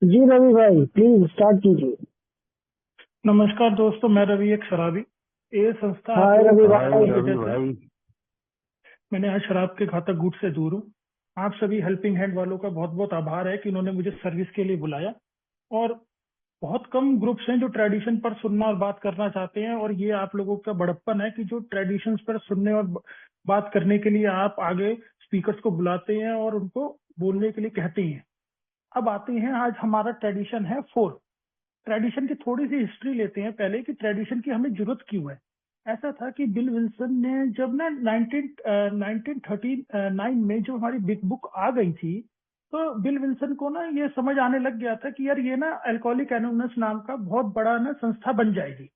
जी रवि भाई please start कीजिए। नमस्कार दोस्तों, मैं रवि एक शराबी। ये संस्था आप हाय लोगों रवि का हाय भाई। रवि वजह से भाई। मैंने आज शराब के घातक गुट से दूर हूँ। आप सभी हेल्पिंग हैंड वालों का बहुत बहुत आभार है कि उन्होंने मुझे सर्विस के लिए बुलाया। और बहुत कम ग्रुप्स हैं जो ट्रेडिशन पर सुनना और बात करना चाहते हैं, और ये आप लोगों का बड़प्पन है कि जो ट्रेडिशंस पर सुनने और बात करने के लिए आप आगे स्पीकर्स को बुलाते हैं और उनको बोलने के लिए कहते हैं। अब आते हैं, आज हमारा ट्रेडिशन है फोर। ट्रेडिशन की थोड़ी सी हिस्ट्री लेते हैं पहले कि ट्रेडिशन की हमें जरूरत क्यों है। ऐसा था कि बिल विल्सन ने जब ना 1939 में जो हमारी बिग बुक आ गई थी, तो बिल विल्सन को ना ये समझ आने लग गया था कि यार ये ना अल्कोहलिक एनोनिमस नाम का बहुत बड़ा ना संस्था बन जाएगी।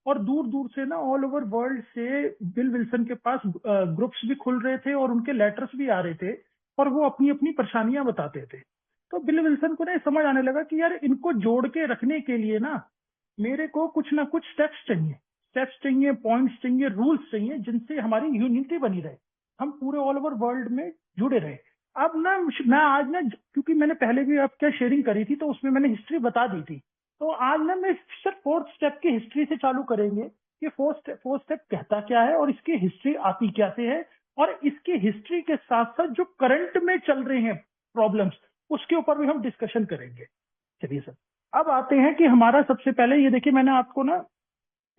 और दूर दूर से ना ऑल ओवर वर्ल्ड से बिल विल्सन के पास ग्रुप्स भी खुल रहे थे और उनके लेटर्स भी आ रहे थे, और वो अपनी अपनी परेशानियां बताते थे। तो बिल विल्सन को ना ये समझ आने लगा कि यार इनको जोड़ के रखने के लिए ना मेरे को कुछ ना कुछ स्टेप्स चाहिए, पॉइंट्स चाहिए, रूल्स चाहिए, जिनसे हमारी यूनिटी बनी रहे, हम पूरे ऑल ओवर वर्ल्ड में जुड़े रहे। अब ना मैं आज ना, क्योंकि मैंने पहले भी आपके शेयरिंग करी थी तो उसमें मैंने हिस्ट्री बता दी थी। तो आज ना मैं सिर्फ फोर्थ स्टेप की हिस्ट्री से चालू करेंगे कि फोर्थ स्टेप कहता क्या है और इसकी हिस्ट्री आती क्या से है, और इसकी हिस्ट्री के साथ साथ जो करंट में चल रहे हैं प्रॉब्लम्स, उसके ऊपर भी हम डिस्कशन करेंगे। चलिए सर, अब आते हैं कि हमारा सबसे पहले ये देखिए, मैंने आपको ना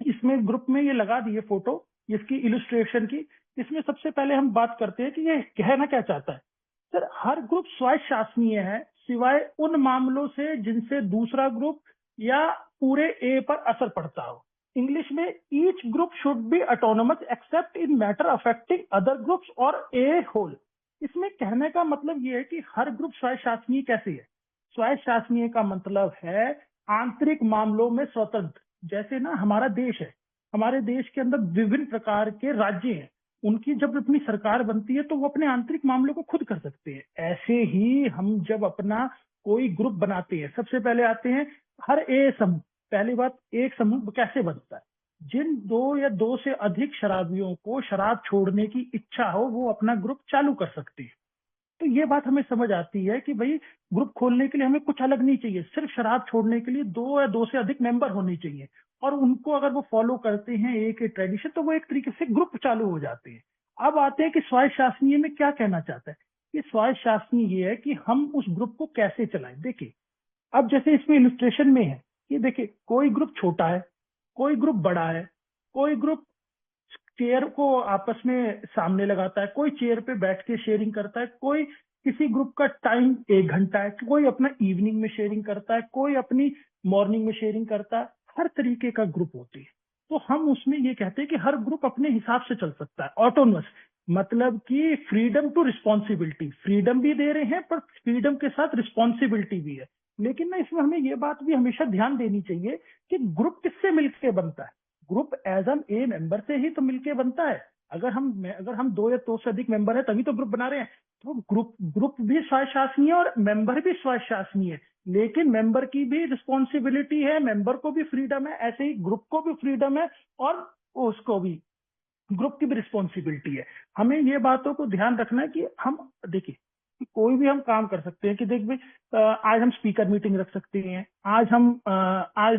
इसमें ग्रुप में ये लगा दी है फोटो इसकी इलस्ट्रेशन की। इसमें सबसे पहले हम बात करते हैं कि ये कहना क्या चाहता है। सर, हर ग्रुप स्वायत्त शासनीय है सिवाय उन मामलों से जिनसे दूसरा ग्रुप या पूरे ए पर असर पड़ता हो। इंग्लिश में each group should be autonomous accept in matter affecting other groups और ए होल। इसमें कहने का मतलब ये है कि हर ग्रुप स्वायत्त शासनीय कैसे है। स्वायत्त शासनीय का मतलब है आंतरिक मामलों में स्वतंत्र। जैसे ना हमारा देश है, हमारे देश के अंदर विभिन्न प्रकार के राज्य हैं, उनकी जब अपनी सरकार बनती है तो वो अपने आंतरिक मामलों को खुद कर सकते हैं। ऐसे ही हम जब अपना कोई ग्रुप बनाते हैं, सबसे पहले आते हैं हर ए समूह। पहली बात, एक समूह कैसे बनता है। जिन दो या दो से अधिक शराबियों को शराब छोड़ने की इच्छा हो वो अपना ग्रुप चालू कर सकते हैं। तो ये बात हमें समझ आती है कि भाई ग्रुप खोलने के लिए हमें कुछ अलग नहीं चाहिए, सिर्फ शराब छोड़ने के लिए दो या दो से अधिक मेंबर होने चाहिए, और उनको अगर वो फॉलो करते हैं एक ट्रेडिशन तो वो एक तरीके से ग्रुप चालू हो जाते हैं। अब आते हैं कि स्वायत्त शासनीय में क्या कहना चाहता है। कि स्वायत्त शासनीय ये है कि हम उस ग्रुप को कैसे चलाएं। देखिए, अब जैसे इसमें इलस्ट्रेशन में है कि देखिए, कोई ग्रुप छोटा है, कोई ग्रुप बड़ा है, कोई ग्रुप चेयर को आपस में सामने लगाता है, कोई चेयर पे बैठ के शेयरिंग करता है, कोई किसी ग्रुप का टाइम 1 घंटा है, कोई अपना इवनिंग में शेयरिंग करता है, कोई अपनी मॉर्निंग में शेयरिंग करता है। हर तरीके का ग्रुप होती है। तो हम उसमें ये कहते हैं कि हर ग्रुप अपने हिसाब से चल सकता है, ऑटोनमस। मतलब कि फ्रीडम टू रिस्पॉन्सिबिलिटी, फ्रीडम भी दे रहे हैं पर फ्रीडम के साथ रिस्पॉन्सिबिलिटी भी है। लेकिन ना इसमें हमें ये बात भी हमेशा ध्यान देनी चाहिए कि ग्रुप किससे मिलकर बनता है। Group as an A member से ही तो मिलके बनता है। अगर हम दो या दो से अधिक मेंबर है तभी तो ग्रुप बना रहे हैं। तो ग्रुप ग्रुप भी स्वायत्त शासनीय है और मेंबर भी स्वायत्त शासनीय है। लेकिन मेंबर की भी रिस्पॉन्सिबिलिटी है, मेंबर को भी फ्रीडम है, ऐसे ही ग्रुप को भी फ्रीडम है, और उसको भी, ग्रुप की भी रिस्पॉन्सिबिलिटी है। हमें ये बातों को ध्यान रखना है कि हम देखिए कि कोई भी हम काम कर सकते हैं कि देख भाई, आज हम स्पीकर मीटिंग रख सकते हैं, आज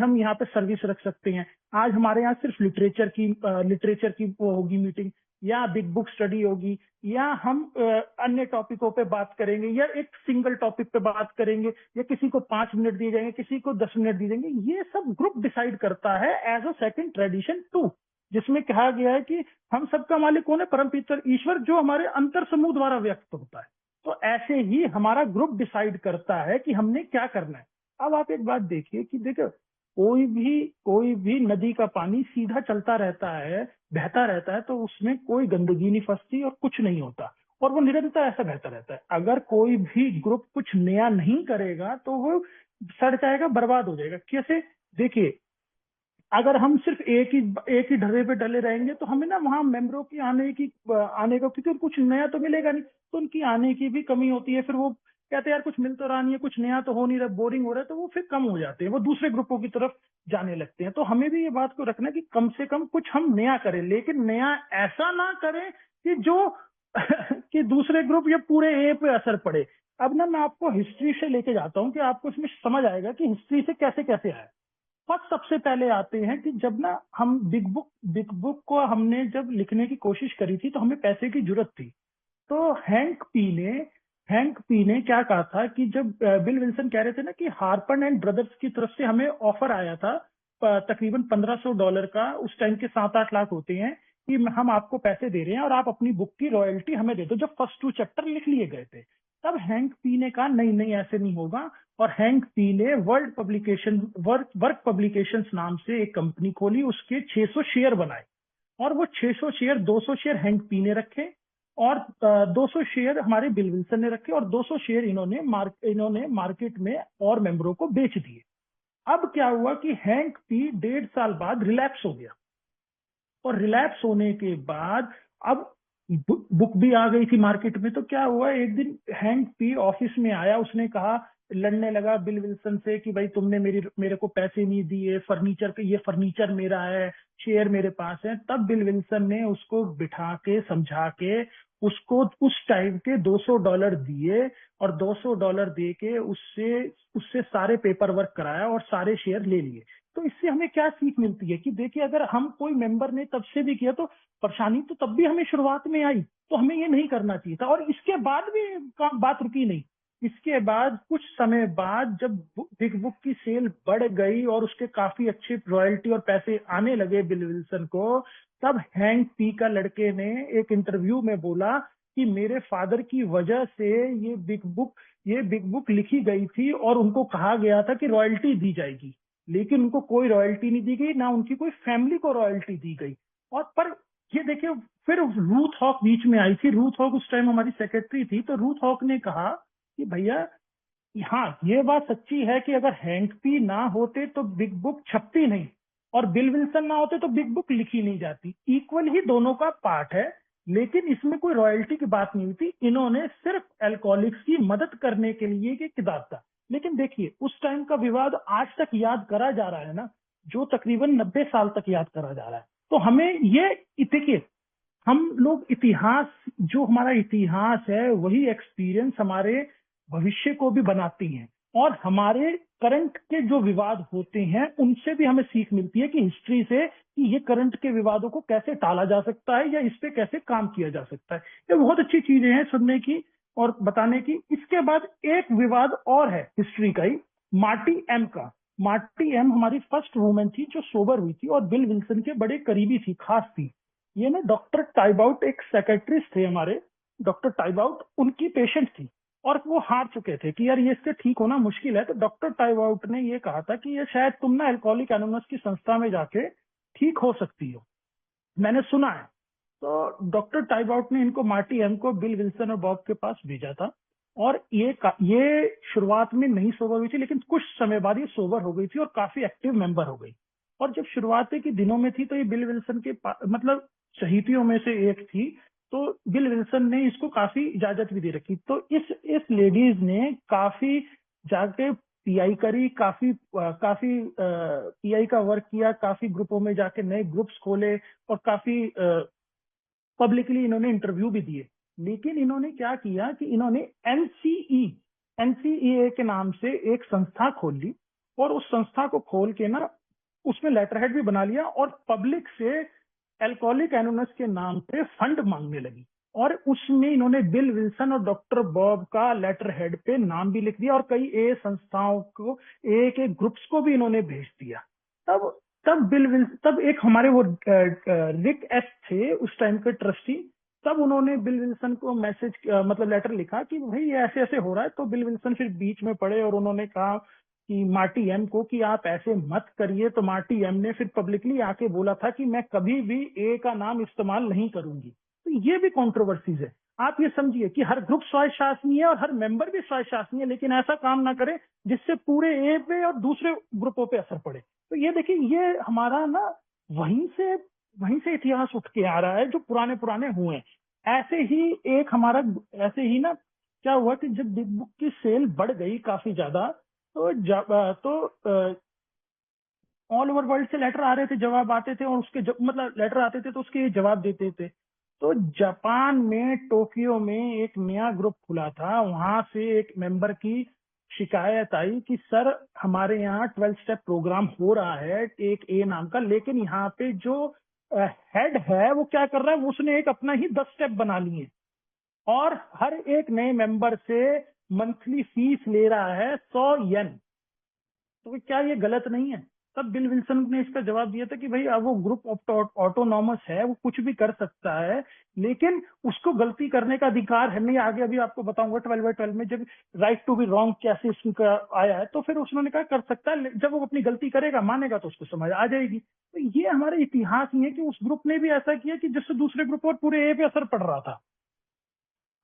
हम यहाँ पे सर्विस रख सकते हैं, आज हमारे यहाँ सिर्फ लिटरेचर की वो होगी मीटिंग, या बिग बुक स्टडी होगी, या हम अन्य टॉपिकों पे बात करेंगे, या एक सिंगल टॉपिक पे बात करेंगे, या किसी को 5 मिनट दिए जाएंगे, किसी को 10 मिनट दिए जाएंगे। ये सब ग्रुप डिसाइड करता है as a second tradition two, जिसमें कहा गया है कि हम सबका मालिक कौन है, परमपिता ईश्वर, जो हमारे अंतर समूह द्वारा व्यक्त होता है। तो ऐसे ही हमारा ग्रुप डिसाइड करता है कि हमने क्या करना है। अब आप एक बात देखिए कि देखो, कोई भी नदी का पानी सीधा चलता रहता है, बहता रहता है, तो उसमें कोई गंदगी नहीं फंसती और कुछ नहीं होता, और वो निरंतर ऐसा बहता रहता है। अगर कोई भी ग्रुप कुछ नया नहीं करेगा तो वो सड़ जाएगा, बर्बाद हो जाएगा। कैसे? देखिए, अगर हम सिर्फ एक ही ढर्रे पे डले रहेंगे तो हमें ना वहां मेंबरों की आने का, क्योंकि कुछ नया तो मिलेगा नहीं, तो उनकी आने की भी कमी होती है। फिर वो कहते हैं यार कुछ मिल तो रहा नहीं है, कुछ नया तो हो नहीं रहा, बोरिंग हो रहा है, तो वो फिर कम हो जाते हैं, वो दूसरे ग्रुपों की तरफ जाने लगते हैं। तो हमें भी ये बात को रखना है कि कम से कम कुछ हम नया करें, लेकिन नया ऐसा ना करें कि जो कि दूसरे ग्रुप या पूरे ए पे असर पड़े। अब ना मैं आपको हिस्ट्री से लेके जाता हूँ कि आपको इसमें समझ आएगा कि हिस्ट्री से कैसे कैसे आया। फर्स्ट सबसे पहले आते हैं कि जब ना हम बिग बुक को हमने जब लिखने की कोशिश करी थी तो हमें पैसे की जरूरत थी। तो हैंक पी ने क्या कहा था कि जब बिल विल्सन कह रहे थे ना कि हार्पर एंड ब्रदर्स की तरफ से हमें ऑफर आया था तकरीबन $1500 का, उस टाइम के 7-8 लाख होते हैं, कि हम आपको पैसे दे रहे हैं और आप अपनी बुक की रॉयल्टी हमें दे दो, जब फर्स्ट 2 चैप्टर लिख लिए गए थे। तब हैंक पी ने कहा नहीं नहीं ऐसे नहीं होगा, और हैंक पी ने वर्क पब्लिकेशंस नाम से एक कंपनी खोली, उसके 600 शेयर बनाए, और वो 600 शेयर 200 शेयर हैंक पी ने रखे, और 200 शेयर हमारे बिल विल्सन ने रखे, और 200 शेयर इन्होंने मार्केट में और मेंबरों को बेच दिए। अब क्या हुआ कि हैंक पी 1.5 साल बाद रिलैप्स हो गया, और रिलैप्स होने के बाद अब बुक भी आ गई थी मार्केट में। तो क्या हुआ, एक दिन हैंक पी ऑफिस में आया, उसने कहा, लड़ने लगा बिल विल्सन से कि भाई तुमने मेरे को पैसे नहीं दिए, ये फर्नीचर मेरा है, शेयर मेरे पास है। तब बिल विल्सन ने उसको बिठा के समझा के उसको उस टाइम के $200 दिए, और $200 दे के उससे उससे सारे पेपर वर्क कराया और सारे शेयर ले लिए। तो इससे हमें क्या सीख मिलती है कि देखिए, अगर हम कोई मेंबर ने तब से भी किया तो परेशानी तो तब भी हमें शुरुआत में आई, तो हमें ये नहीं करना चाहिए था। और इसके बाद भी बात रुकी नहीं। इसके बाद कुछ समय बाद जब बिग बुक की सेल बढ़ गई और उसके काफी अच्छे रॉयल्टी और पैसे आने लगे बिल विल्सन को, तब हैंक पी का लड़के ने एक इंटरव्यू में बोला कि मेरे फादर की वजह से ये बिग बुक लिखी गई थी, और उनको कहा गया था कि रॉयल्टी दी जाएगी, लेकिन उनको कोई रॉयल्टी नहीं दी गई, ना उनकी कोई फैमिली को रॉयल्टी दी गई। और पर ये देखिए, फिर रूथ हॉक बीच में आई थी। रूथ हॉक उस टाइम हमारी सेक्रेटरी थी। तो रूथ हॉक ने कहा कि भैया, हाँ ये बात सच्ची है कि अगर हैंक पी ना होते तो बिग बुक छपती नहीं, और बिल विल्सन ना होते तो बिग बुक लिखी नहीं जाती। इक्वल ही दोनों का पार्ट है, लेकिन इसमें कोई रॉयल्टी की बात नहीं हुई थी। इन्होंने सिर्फ अल्कोहलिक्स की मदद करने के लिए ये किताब था। लेकिन देखिए, उस टाइम का विवाद आज तक याद करा जा रहा है ना, जो तकरीबन 90 साल तक याद करा जा रहा है। तो हमें ये देखिए, हम लोग इतिहास, जो हमारा इतिहास है वही एक्सपीरियंस हमारे भविष्य को भी बनाती हैं, और हमारे करंट के जो विवाद होते हैं उनसे भी हमें सीख मिलती है कि हिस्ट्री से, कि ये करंट के विवादों को कैसे टाला जा सकता है या इस पे कैसे काम किया जा सकता है। ये बहुत अच्छी चीजें हैं सुनने की और बताने की। इसके बाद एक विवाद और है हिस्ट्री का ही, मार्टी एम का। मार्टी एम हमारी फर्स्ट वुमेन थी जो सोबर हुई थी और बिल विल्सन के बड़े करीबी थी, खास थी। ये ना डॉक्टर टाइबाउट, एक साइकेट्रिस्ट थे हमारे, डॉक्टर टाइबाउट, उनकी पेशेंट थी, और वो हार चुके थे कि यार ये इससे ठीक होना मुश्किल है। तो डॉक्टर टाइबाउट ने ये कहा था कि ये शायद तुम ना अल्कोहलिक एनोनिमस की संस्था में जाके ठीक हो सकती हो, मैंने सुना है। तो डॉक्टर टाइबाउट ने इनको, मार्टी एम को, बिल विल्सन और बॉब के पास भेजा था। और ये शुरुआत में नहीं सोबर हुई थी, लेकिन कुछ समय बाद ये सोबर हो गई थी और काफी एक्टिव मेंबर हो गई। और जब शुरुआती के दिनों में थी तो ये बिल विल्सन के मतलब चहेतियों में से एक थी। तो बिल विल्सन ने इसको काफी इजाजत भी दे रखी। तो इस लेडीज ने काफी जाके पीआई करी, काफी काफी पीआई का वर्क किया, काफी ग्रुपों में जाके नए ग्रुप्स खोले, और काफी पब्लिकली इन्होंने इंटरव्यू भी दिए। लेकिन इन्होंने क्या किया कि इन्होंने एनसीईए के नाम से एक संस्था खोल ली, और उस संस्था को खोल के ना उसमें लेटर हेड भी बना लिया, और पब्लिक से अल्कोहलिक एनोनिमस के नाम पे फंड मांगने लगी। और उसमें इन्होंने बिल विल्सन और डॉक्टर बॉब का लेटर हेड पे नाम भी लिख दिया, और कई संस्थाओं को, एक एक ग्रुप्स को भी इन्होंने भेज दिया। तब तब एक हमारे वो रिक एस थे उस टाइम के ट्रस्टी। तब उन्होंने बिल विल्सन को मैसेज, मतलब लेटर लिखा कि भाई ये ऐसे ऐसे हो रहा है। तो बिल विल्सन फिर बीच में पड़े और उन्होंने कहा कि मार्टी एम को कि आप ऐसे मत करिए। तो मार्टी एम ने फिर पब्लिकली आके बोला था कि मैं कभी भी ए का नाम इस्तेमाल नहीं करूंगी। तो ये भी कंट्रोवर्सीज है। आप ये समझिए कि हर ग्रुप स्वायत्तशासी है और हर मेंबर भी स्वायत्तशासी है, लेकिन ऐसा काम ना करें जिससे पूरे ए पे और दूसरे ग्रुपों पे असर पड़े। तो ये देखिए, ये हमारा ना वहीं से इतिहास उठ के आ रहा है जो पुराने पुराने हुए हैं। ऐसे ही एक हमारा, ऐसे ही ना क्या हुआ कि जब बिग बुक की सेल बढ़ गई काफी ज्यादा, तो ऑल ओवर वर्ल्ड से लेटर आ रहे थे, जवाब आते थे, और उसके मतलब लेटर आते थे तो उसके जवाब देते थे। तो जापान में टोक्यो में एक नया ग्रुप खुला था, वहां से एक मेंबर की शिकायत आई कि सर हमारे यहाँ 12 स्टेप प्रोग्राम हो रहा है एक ए नाम का, लेकिन यहाँ पे जो हेड है वो क्या कर रहा है, उसने एक अपना ही 10 स्टेप बना लिए और हर एक नए मेंबर से मंथली फीस ले रहा है 100 येन। तो क्या ये गलत नहीं है? तब बिल विल्सन ने इसका जवाब दिया था कि भाई अब वो ग्रुप ऑटोनॉमस है, वो कुछ भी कर सकता है, लेकिन उसको गलती करने का अधिकार है नहीं। आगे अभी आपको बताऊंगा 12/12 में जब राइट टू बी रॉन्ग कैसे उसका आया है, तो फिर उसने कहा कर सकता है, जब वो अपनी गलती करेगा मानेगा तो उसको समझ आ जाएगी। तो ये हमारे इतिहास ही है कि उस ग्रुप ने भी ऐसा किया कि जिससे दूसरे ग्रुप और पूरे ए पे असर पड़ रहा था।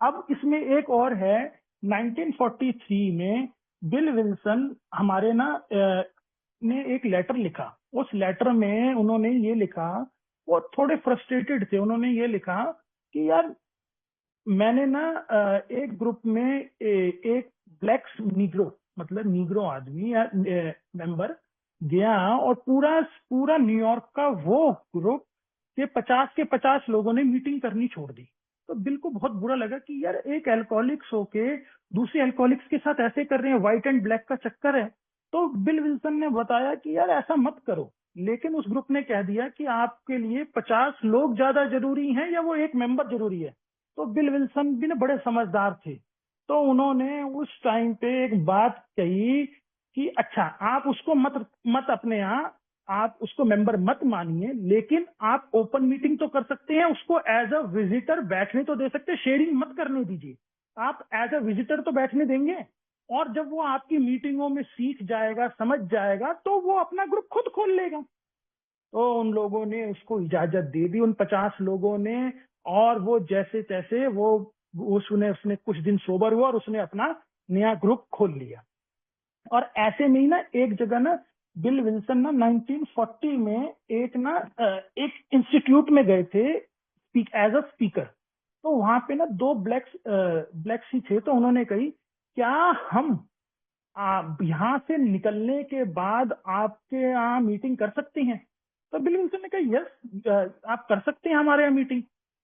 अब इसमें एक और है, 1943 में बिल विल्सन हमारे ना ने एक लेटर लिखा। उस लेटर में उन्होंने ये लिखा, वो थोड़े फ्रस्ट्रेटेड थे, उन्होंने ये लिखा कि यार मैंने ना एक ग्रुप में एक ब्लैक नीग्रो, मतलब नीग्रो आदमी या मेंबर गया और पूरा पूरा न्यूयॉर्क का वो ग्रुप के 50 लोगों ने मीटिंग करनी छोड़ दी। तो बिल को बहुत बुरा लगा कि यार एक अल्कोहलिक्स होके दूसरे अल्कोहलिक्स के साथ ऐसे कर रहे हैं, व्हाइट एंड ब्लैक का चक्कर है। तो बिल विल्सन ने बताया कि यार ऐसा मत करो, लेकिन उस ग्रुप ने कह दिया कि आपके लिए 50 लोग ज्यादा जरूरी हैं या वो एक मेंबर जरूरी है। तो बिल विल्सन भी ना बड़े समझदार थे, तो उन्होंने उस टाइम पे एक बात कही कि अच्छा आप उसको मत मत अपने यहाँ आप उसको मेंबर मत मानिए, लेकिन आप ओपन मीटिंग तो कर सकते हैं, उसको एज अ विजिटर बैठने तो दे सकते हैं, शेयरिंग मत करने दीजिए, आप एज अ विजिटर तो बैठने देंगे। और जब वो आपकी मीटिंगों में सीख जाएगा समझ जाएगा तो वो अपना ग्रुप खुद खोल लेगा। तो उन लोगों ने उसको इजाजत दे दी, उन 50 लोगों ने। और वो जैसे तैसे वो उसने उसने कुछ दिन सोबर हुआ और उसने अपना नया ग्रुप खोल लिया। और ऐसे में ही ना एक जगह ना बिल विल्सन ना 1940 में एक इंस्टीट्यूट में गए थे एज अ स्पीकर। तो वहां पे ना दो ब्लैक सी थे, तो उन्होंने कही क्या हम यहाँ से निकलने के बाद आपके यहाँ मीटिंग कर सकते हैं? तो बिल विल्सन ने कहा यस आप कर सकते हैं हमारे यहाँ मीटिंग।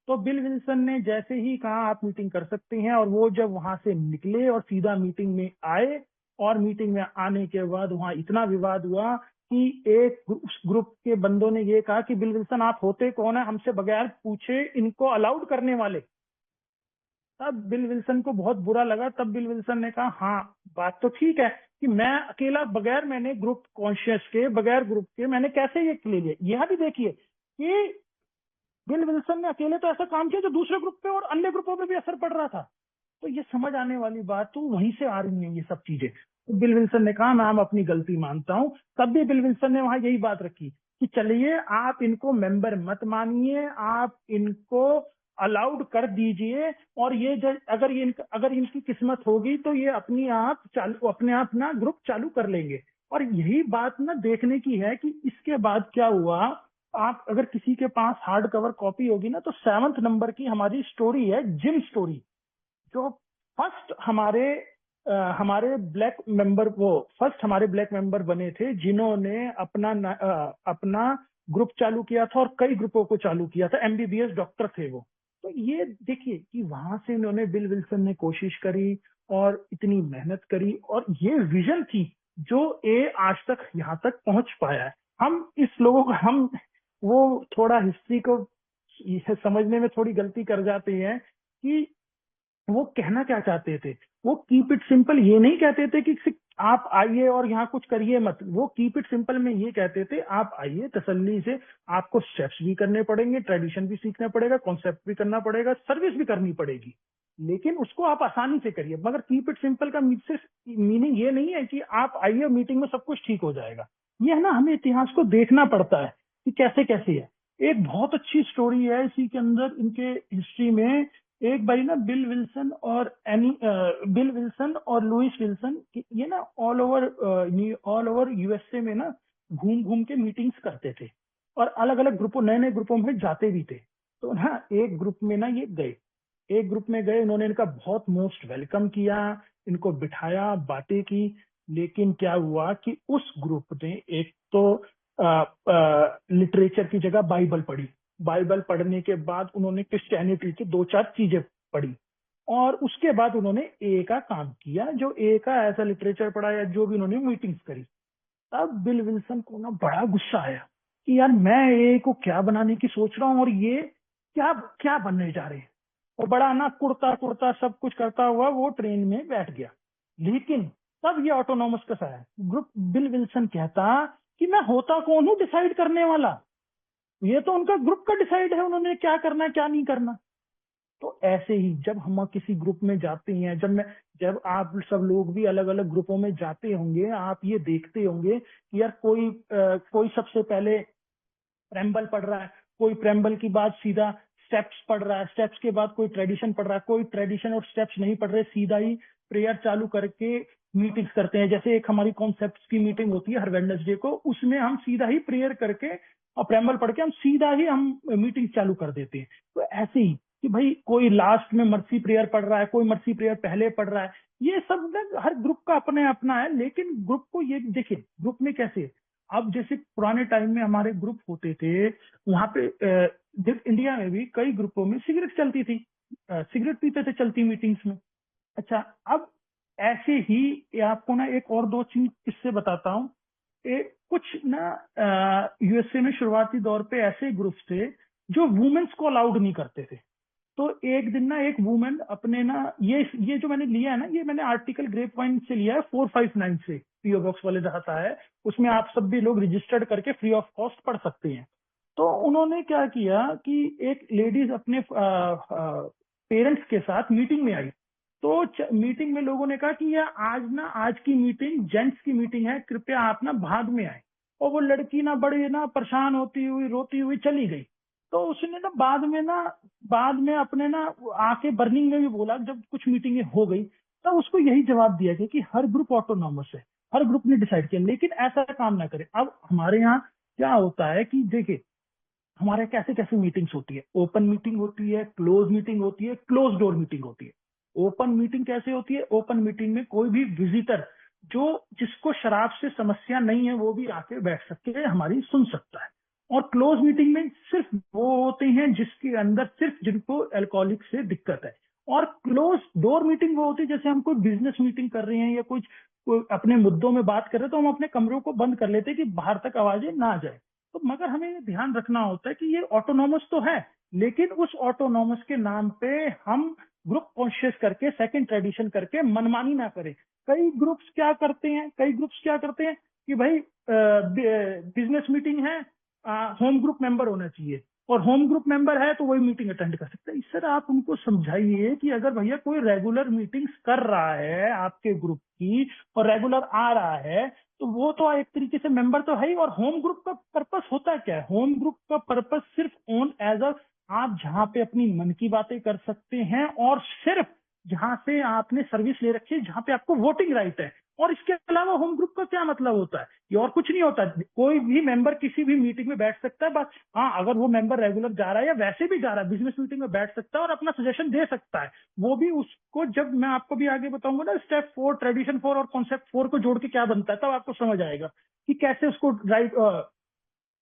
तो बिल विल्सन ने जैसे ही कहा आप मीटिंग कर सकते हैं, और वो जब वहां से निकले और सीधा मीटिंग में आए, और मीटिंग में आने के बाद वहां इतना विवाद हुआ कि एक उस ग्रुप के बंदों ने ये कहा कि बिल विल्सन आप होते कौन है हमसे बगैर पूछे इनको अलाउड करने वाले? तब बिल विल्सन को बहुत बुरा लगा। तब बिल विल्सन ने कहा हाँ बात तो ठीक है कि मैं अकेला बगैर मैंने ग्रुप कॉन्शियस के बगैर ग्रुप के मैंने कैसे ये ले लिया। यह भी देखिए कि बिल विल्सन ने अकेले तो ऐसा काम किया जो दूसरे ग्रुप पे और अन्य ग्रुपों पे भी असर पड़ रहा था। तो ये समझ आने वाली बात तो वहीं से आ रही है ये सब चीजें। तो बिल विल्सन ने कहा मैं अपनी गलती मानता हूं। तब भी बिल विल्सन ने वहां यही बात रखी कि चलिए आप इनको मेंबर मत मानिए, आप इनको अलाउड कर दीजिए, और ये अगर इनकी किस्मत होगी तो ये अपने आप ना ग्रुप चालू कर लेंगे। और यही बात ना देखने की है कि इसके बाद क्या हुआ। आप अगर किसी के पास हार्ड कवर कॉपी होगी ना, तो 7वें नंबर की हमारी स्टोरी है, जिम स्टोरी, जो फर्स्ट हमारे ब्लैक मेंबर वो फर्स्ट हमारे ब्लैक मेंबर बने थे जिन्होंने अपना ग्रुप चालू किया था, और कई ग्रुपों को चालू किया था, एमबीबीएस डॉक्टर थे वो। तो ये देखिए कि वहां से उन्होंने बिल विल्सन ने कोशिश करी और इतनी मेहनत करी, और ये विजन थी जो ए आज तक यहाँ तक पहुंच पाया है। हम इस लोगों को हम वो थोड़ा हिस्ट्री को ये समझने में थोड़ी गलती कर जाते हैं कि वो कहना क्या चाहते थे। वो कीप इट सिंपल ये नहीं कहते थे कि आप आइए और यहाँ कुछ करिए मत। वो कीप इट सिंपल में ये कहते थे आप आइए तसल्ली से, आपको स्टेप्स भी करने पड़ेंगे, ट्रेडिशन भी सीखना पड़ेगा, कॉन्सेप्ट भी करना पड़ेगा, सर्विस भी करनी पड़ेगी, लेकिन उसको आप आसानी से करिए। मगर कीप इट सिंपल का मीनिंग ये नहीं है कि आप आइए मीटिंग में सब कुछ ठीक हो जाएगा। ये है ना, हमें इतिहास को देखना पड़ता है कि कैसे कैसे है। एक बहुत अच्छी स्टोरी है इसी के अंदर, इनके हिस्ट्री में। एक बारी ना बिल विल्सन और लुइस विल्सन ये ना ऑल ओवर यूएसए में ना घूम घूम के मीटिंग्स करते थे, और अलग अलग ग्रुपों नए नए ग्रुपों में जाते भी थे। तो ना एक ग्रुप में ना ये गए, एक ग्रुप में गए, उन्होंने इनका बहुत मोस्ट वेलकम किया, इनको बिठाया, बातें की। लेकिन क्या हुआ कि उस ग्रुप ने एक तो लिटरेचर की जगह बाइबल पढ़ी, बाइबल पढ़ने के बाद उन्होंने क्रिश्चियनिटी की 2-4 चीजें पढ़ी, और उसके बाद उन्होंने ए का काम किया, जो ए का ऐसा लिटरेचर पढ़ा या जो भी उन्होंने मीटिंग्स करी। तब बिल विल्सन को ना बड़ा गुस्सा आया कि यार मैं ए को क्या बनाने की सोच रहा हूँ और ये क्या क्या बनने जा रहे हैं। और बड़ा ना कुड़ता कुड़ता सब कुछ करता हुआ वो ट्रेन में बैठ गया। लेकिन तब ये ऑटोनॉमस कैसा है ग्रुप, बिल विल्सन कहता कि मैं होता कौन हूँ डिसाइड करने वाला, ये तो उनका ग्रुप का डिसाइड है, उन्होंने क्या करना है क्या नहीं करना। तो ऐसे ही जब हम किसी ग्रुप में जाते हैं, जब आप सब लोग भी अलग अलग ग्रुपों में जाते होंगे, आप ये देखते होंगे कि यार कोई सबसे पहले प्रेम्बल पढ़ रहा है, कोई प्रेम्बल की बाद सीधा स्टेप्स पढ़ रहा है, स्टेप्स के बाद कोई ट्रेडिशन पढ़ रहा है, कोई ट्रेडिशन और स्टेप्स नहीं पढ़ रहे, सीधा ही प्रेयर चालू करके मीटिंग्स करते हैं। जैसे एक हमारी कॉन्सेप्ट्स की मीटिंग होती है हर वेडनेसडे को, उसमें हम सीधा ही प्रेयर करके और प्रेम्बल पढ़ के हम सीधा ही मीटिंग चालू कर देते हैं। तो ऐसे ही कि भाई कोई लास्ट में मर्सी प्रेयर पढ़ रहा है, कोई मर्सी प्रेयर पहले पढ़ रहा है, ये सब ना हर ग्रुप का अपने अपना है। लेकिन ग्रुप को ये देखिए ग्रुप में कैसे, अब जैसे पुराने टाइम में हमारे ग्रुप होते थे, वहां पे इंडिया में भी कई ग्रुपों में सिगरेट चलती थी, सिगरेट पीते थे चलती मीटिंग्स में। अच्छा, अब ऐसे ही ये आपको ना एक और 2 चीज किससे बताता हूँ। कुछ ना यूएसए में शुरुआती दौर पे ऐसे ग्रुप्स थे जो वुमेन्स को अलाउड नहीं करते थे। तो एक दिन ना एक वुमेन अपने ना ये जो मैंने लिया है ना, ये मैंने आर्टिकल ग्रेप वाइन से लिया है 459 से, पीओ बॉक्स वाले रहता है, उसमें आप सब भी लोग रजिस्टर्ड करके फ्री ऑफ कॉस्ट पढ़ सकते हैं। तो उन्होंने क्या किया कि एक लेडीज अपने पेरेंट्स के साथ मीटिंग में आई। तो मीटिंग में लोगों ने कहा कि यह आज की मीटिंग जेंट्स की मीटिंग है, कृपया आप ना बाद में आए। और वो लड़की ना बड़ी ना परेशान होती हुई रोती हुई चली गई। तो उसने ना बाद में अपने ना आके बर्निंग में भी बोला, जब कुछ मीटिंगें हो गई तब उसको यही जवाब दिया गया कि हर ग्रुप ऑटोनॉमस है, हर ग्रुप ने डिसाइड किया, लेकिन ऐसा काम ना करे। अब हमारे यहाँ क्या होता है कि देखिए हमारे कैसे कैसे मीटिंग्स होती है, ओपन मीटिंग होती है, क्लोज मीटिंग होती है, क्लोज डोर मीटिंग होती है। ओपन मीटिंग कैसे होती है, ओपन मीटिंग में कोई भी विजिटर जो जिसको शराब से समस्या नहीं है वो भी आके बैठ सकते हैं, हमारी सुन सकता है। और क्लोज मीटिंग में सिर्फ वो होते हैं जिसके अंदर सिर्फ जिनको अल्कोहलिक से दिक्कत है। और क्लोज डोर मीटिंग वो होती है जैसे हम कोई बिजनेस मीटिंग कर रहे हैं या कोई अपने मुद्दों में बात कर रहे हैं, तो हम अपने कमरों को बंद कर लेते हैं कि बाहर तक आवाजें ना जाए। तो मगर हमें ये ध्यान रखना होता है कि ये ऑटोनॉमस तो है, लेकिन उस ऑटोनॉमस के नाम पे हम ग्रुप कॉन्शियस करके सेकंड ट्रेडिशन करके मनमानी ना करें। कई ग्रुप्स क्या करते हैं कि भाई बिजनेस मीटिंग है, होम ग्रुप मेंबर होना चाहिए, और होम ग्रुप मेंबर है तो वही मीटिंग अटेंड कर सकता है। इस तरह आप उनको समझाइए कि अगर भैया कोई रेगुलर मीटिंग्स कर रहा है आपके ग्रुप की और रेगुलर आ रहा है, तो वो तो एक तरीके से मेंबर तो है ही। और होम ग्रुप का पर्पस होता क्या है, होम ग्रुप का पर्पस सिर्फ ऑन एज अ आप जहां पे अपनी मन की बातें कर सकते हैं, और सिर्फ जहां से आपने सर्विस ले रखी है, जहां पे आपको वोटिंग राइट है। और इसके अलावा होम ग्रुप का क्या मतलब होता है, ये और कुछ नहीं होता। कोई भी मेंबर किसी भी मीटिंग में बैठ सकता है, बस हाँ अगर वो मेंबर रेगुलर जा रहा है या वैसे भी जा रहा है बिजनेस मीटिंग में बैठ सकता है और अपना सजेशन दे सकता है। वो भी उसको, जब मैं आपको भी आगे बताऊंगा ना स्टेप 4 ट्रेडिशन 4 और कॉन्सेप्ट 4 को जोड़ के क्या बनता है, तब आपको समझ आएगा कि कैसे उसको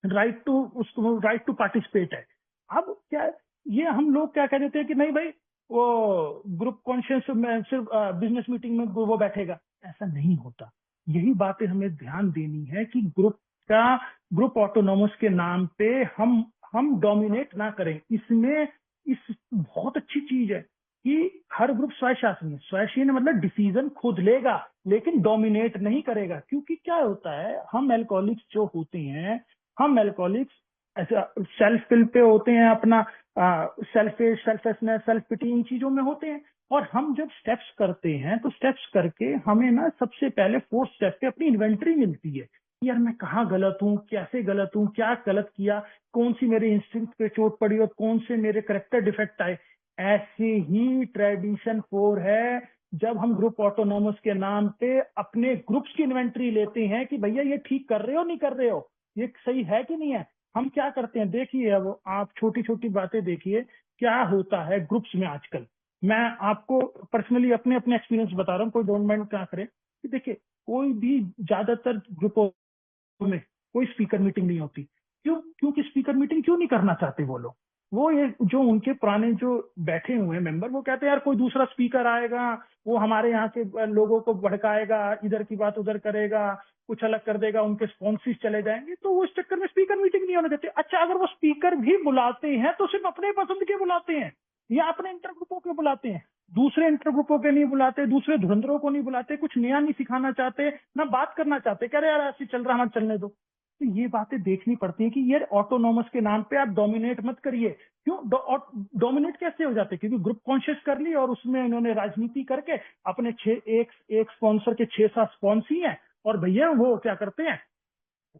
राइट टू पार्टिसिपेट है। अब क्या, ये हम लोग क्या कह देते हैं कि नहीं भाई वो ग्रुप कॉन्शियस में सिर्फ बिजनेस मीटिंग में वो बैठेगा, ऐसा नहीं होता। यही बातें हमें ध्यान देनी है कि ग्रुप ऑटोनॉमस के नाम पे हम डोमिनेट ना करें। इसमें इस बहुत अच्छी चीज है कि हर ग्रुप स्वशासी है। स्वशासी मतलब डिसीजन खुद लेगा लेकिन डोमिनेट नहीं करेगा। क्योंकि क्या होता है, हम एल्कोहलिक्स जो होते हैं, हम एल्कोहलिक्स ऐसा सेल्फ फिल पे होते हैं, अपना सेल्फिशनेस सेल्फ पिटी इन चीजों में होते हैं। और हम जब स्टेप्स करते हैं तो स्टेप्स करके हमें ना सबसे पहले 4th स्टेप पे अपनी इन्वेंट्री मिलती है कि यार मैं कहाँ गलत हूँ, कैसे गलत हूँ, क्या गलत किया, कौन सी मेरे इंस्टिंक्ट पे चोट पड़ी और कौन से मेरे करेक्टर डिफेक्ट आए। ऐसे ही ट्रेडिशन 4 है, जब हम ग्रुप ऑटोनॉमस के नाम पे अपने ग्रुप्स की इन्वेंट्री लेते हैं कि भैया ये ठीक कर रहे हो नहीं कर रहे हो, ये सही है कि नहीं है। हम क्या करते हैं देखिए, अब आप छोटी छोटी बातें देखिए क्या होता है ग्रुप्स में आजकल। मैं आपको पर्सनली अपने अपने एक्सपीरियंस बता रहा हूँ, कोई डोंट माइंड क्या करे कि देखिए कोई भी ज्यादातर ग्रुपों में कोई स्पीकर मीटिंग नहीं होती। क्योंकि स्पीकर मीटिंग क्यों नहीं करना चाहते वो लोग? वो ये जो उनके पुराने जो बैठे हुए हैं मेंबर, वो कहते हैं यार कोई दूसरा स्पीकर आएगा, वो हमारे यहाँ के लोगों को भड़काएगा, इधर की बात उधर करेगा, कुछ अलग कर देगा, उनके स्पॉन्सिस चले जाएंगे, तो वो इस चक्कर में स्पीकर मीटिंग नहीं होने देते। अच्छा, अगर वो स्पीकर भी बुलाते हैं तो सिर्फ अपने पसंद के बुलाते हैं या अपने इंटर ग्रुपों के बुलाते हैं, दूसरे इंटर ग्रुपों के नहीं बुलाते, दूसरे धुरंधरों को नहीं बुलाते, कुछ नया नहीं सिखाना चाहते, ना बात करना चाहते, कह रहे यार ऐसे चल रहा है चलने दो। तो ये बातें देखनी पड़ती है कि यार ऑटोनॉमस के नाम पे आप डोमिनेट मत करिए। क्यों डोमिनेट कैसे हो जाते? क्योंकि ग्रुप कॉन्शियस कर ली और उसमें इन्होंने राजनीति करके अपने एक स्पॉन्सर के 6-7 स्पॉन्सी हैं, और भैया वो क्या करते हैं,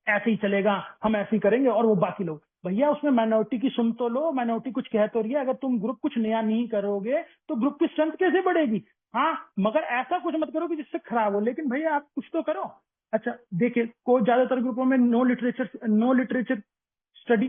ऐसे ही चलेगा, हम ऐसे ही करेंगे, और वो बाकी लोग, भैया उसमें माइनॉरिटी की सुन तो लो, माइनॉरिटी कुछ कह तो रही है, अगर तुम ग्रुप कुछ नया नहीं करोगे तो ग्रुप की स्ट्रेंथ कैसे बढ़ेगी? हाँ, मगर ऐसा कुछ मत करो कि जिससे खराब हो, लेकिन भैया आप कुछ तो करो। अच्छा देखिए, को ज्यादातर ग्रुपों में नो लिटरेचर स्टडी,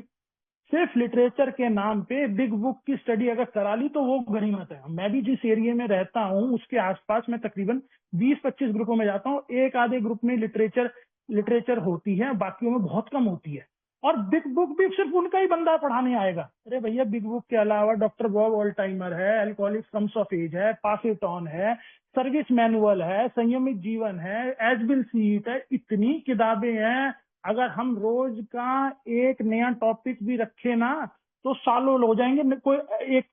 सिर्फ लिटरेचर के नाम पे बिग बुक की स्टडी अगर करा ली तो वो गनीमत है। मैं भी जिस एरिया में रहता हूँ उसके आसपास मैं तकरीबन 20-25 ग्रुपों में जाता हूँ, एक आधे ग्रुप में लिटरेचर होती है, बाकियों में बहुत कम होती है। और बिग बुक भी सिर्फ उनका ही बंदा पढ़ाने आएगा। अरे भैया, बिग बुक के अलावा डॉक्टर बॉब ऑल टाइमर है, अल्कोहलिक्स कम्स ऑफ एज है, पास इट ऑन है, सर्विस मैनुअल है, संयमित जीवन है, एज बिल सीट है, इतनी किताबें हैं। अगर हम रोज का एक नया टॉपिक भी रखे ना तो सालों हो जाएंगे कोई एक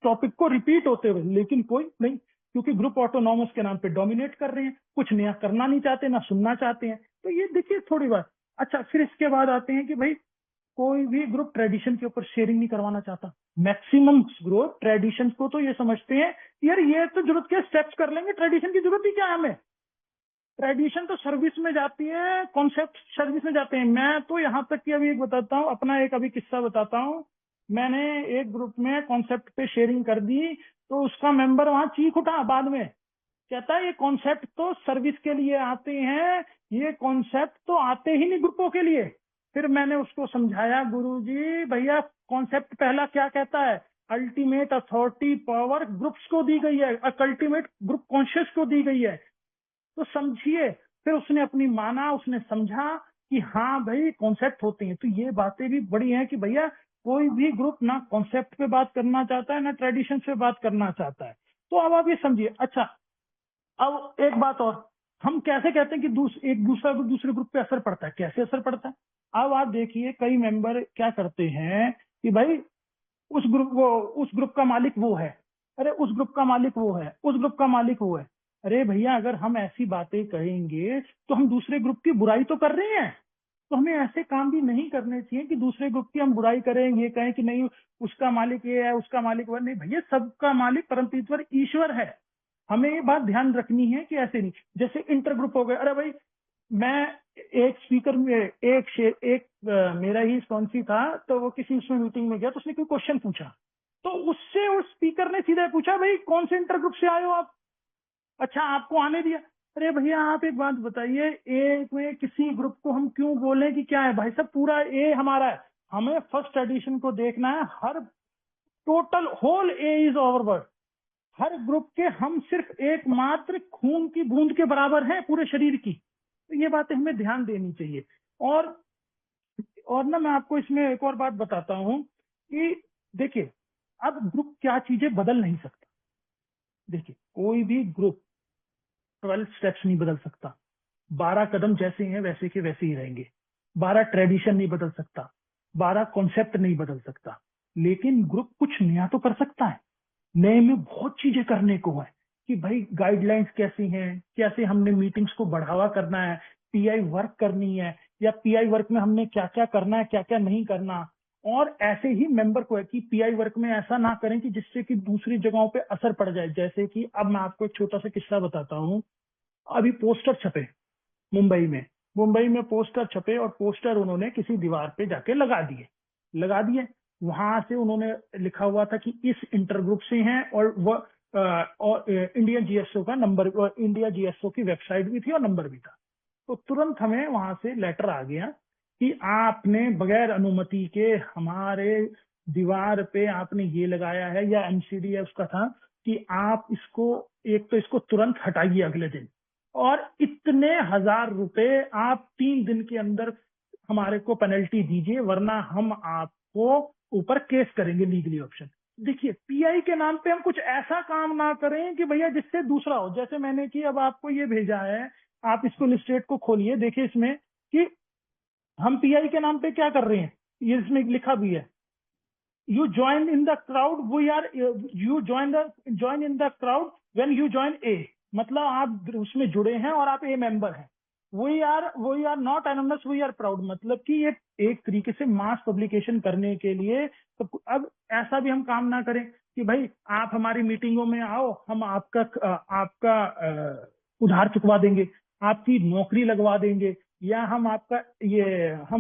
टॉपिक को रिपीट होते हुए, लेकिन कोई नहीं, क्योंकि ग्रुप ऑटोनॉमस के नाम पे डोमिनेट कर रहे हैं, कुछ नया करना नहीं चाहते, ना सुनना चाहते हैं। तो ये देखिए थोड़ी बात। अच्छा, फिर इसके बाद आते हैं कि भाई कोई भी ग्रुप ट्रेडिशन के ऊपर शेयरिंग नहीं करवाना चाहता। मैक्सिमम ग्रुप ट्रेडिशन को तो ये समझते हैं यार ये तो जरूरत क्या, स्टेप्स कर लेंगे, ट्रेडिशन की जरूरत ही क्या है हमें? ट्रेडिशन तो सर्विस में जाती है, कॉन्सेप्ट सर्विस में जाते हैं। मैं तो यहाँ तक कि अभी एक बताता हूँ, अपना एक अभी किस्सा बताता हूँ। मैंने एक ग्रुप में कॉन्सेप्ट पे शेयरिंग कर दी, तो उसका मेंबर वहां चीख उठा बाद में, कहता है ये कॉन्सेप्ट तो सर्विस के लिए आते हैं, ये कॉन्सेप्ट तो आते ही नहीं ग्रुपों के लिए। फिर मैंने उसको समझाया, गुरुजी भैया कॉन्सेप्ट पहला क्या कहता है, अल्टीमेट अथॉरिटी पावर ग्रुप्स को दी गई है, अल्टीमेट ग्रुप कॉन्शियस को दी गई है, तो समझिए। फिर उसने अपनी माना, उसने समझा कि हाँ भाई कॉन्सेप्ट होते हैं। तो ये बातें भी बड़ी हैं कि भैया कोई भी ग्रुप ना कॉन्सेप्ट पे बात करना चाहता है, ना ट्रेडिशन पे बात करना चाहता है। तो अब आप ये समझिए। अच्छा, अब एक बात और, हम कैसे कहते हैं कि एक दूसरे ग्रुप पे असर पड़ता है, कैसे असर पड़ता है? अब आप देखिए, कई मेंबर क्या करते हैं कि भाई उस ग्रुप का मालिक वो है, अरे उस ग्रुप का मालिक वो है, उस ग्रुप का मालिक वो है। अरे भैया, अगर हम ऐसी बातें कहेंगे तो हम दूसरे ग्रुप की बुराई तो कर रहे हैं। तो हमें ऐसे काम भी नहीं करने चाहिए कि दूसरे ग्रुप की हम बुराई करें, ये कहें कि नहीं उसका मालिक ये है, उसका मालिक वो नहीं। भैया, सबका मालिक परमतीश्वर ईश्वर है। हमें ये बात ध्यान रखनी है कि ऐसे नहीं, जैसे इंटर ग्रुप हो गए। अरे भाई, मैं एक स्पीकर में मेरा ही स्पॉन्सी था, तो वो किसी उसमें मीटिंग में गया, तो उसने कोई क्वेश्चन पूछा, तो उससे उस स्पीकर ने सीधा पूछा, भाई कौन से इंटर ग्रुप से आए हो आप? अच्छा, आपको आने दिया? अरे भैया, आप एक बात बताइए, ए में किसी ग्रुप को हम क्यों बोलें कि क्या है? भाई साहब, पूरा ए हमारा है, हमें फर्स्ट एडिशन को देखना है, हर total whole A is over word. हर ग्रुप के हम सिर्फ एकमात्र खून की बूंद के बराबर हैं पूरे शरीर की। तो ये बातें हमें ध्यान देनी चाहिए। और ना मैं आपको इसमें एक और बात बताता हूं कि देखिए, अब ग्रुप क्या चीजें बदल नहीं सकता। देखिए, कोई भी ग्रुप 12 स्टेप्स नहीं बदल सकता, 12 कदम जैसे हैं वैसे के वैसे ही रहेंगे, 12 ट्रेडिशन नहीं बदल सकता, 12 कॉन्सेप्ट नहीं बदल सकता, लेकिन ग्रुप कुछ नया तो कर सकता है। नए में बहुत चीजें करने को है कि भाई गाइडलाइंस कैसी हैं, कैसे हमने मीटिंग्स को बढ़ावा करना है, पीआई वर्क करनी है, या पीआई वर्क में हमने क्या क्या करना है, क्या क्या नहीं करना। और ऐसे ही मेंबर को है कि पीआई वर्क में ऐसा ना करें कि जिससे कि दूसरी जगहों पे असर पड़ जाए। जैसे कि अब मैं आपको एक छोटा सा किस्सा बताता हूँ। अभी पोस्टर छपे मुंबई में पोस्टर छपे, और पोस्टर उन्होंने किसी दीवार पे जाके लगा दिए। वहां से उन्होंने लिखा हुआ था कि इस इंटर ग्रुप से हैं, और वह और इंडिया जीएसओ का नंबर, इंडिया जीएसओ की वेबसाइट भी थी और नंबर भी था। तो तुरंत हमें वहां से लेटर आ गया कि आपने बगैर अनुमति के हमारे दीवार पे आपने ये लगाया है, या एमसीडी है उसका था, कि आप इसको, एक तो इसको तुरंत हटाइए अगले दिन, और इतने हजार रुपए आप 3 दिन के अंदर हमारे को पेनल्टी दीजिए, वरना हम आपको ऊपर केस करेंगे लीगली ऑप्शन। देखिए, पीआई के नाम पे हम कुछ ऐसा काम ना करें कि भैया जिससे दूसरा हो। जैसे मैंने कि अब आपको ये भेजा है, आप इसको लिस्टेट को खोलिए, देखिए इसमें कि हम पीआई के नाम पे क्या कर रहे हैं, ये इसमें लिखा भी है, you join in the crowd, we are, you join in the crowd when you join a, मतलब आप उसमें जुड़े हैं और आप ए मेंबर हैं। We are not anonymous, we are proud, मतलब कि ये एक तरीके से मास पब्लिकेशन करने के लिए। तो अब ऐसा भी हम काम ना करें कि भाई आप हमारी मीटिंगों में आओ, हम आपका उधार चुकवा देंगे, आपकी नौकरी लगवा देंगे, या हम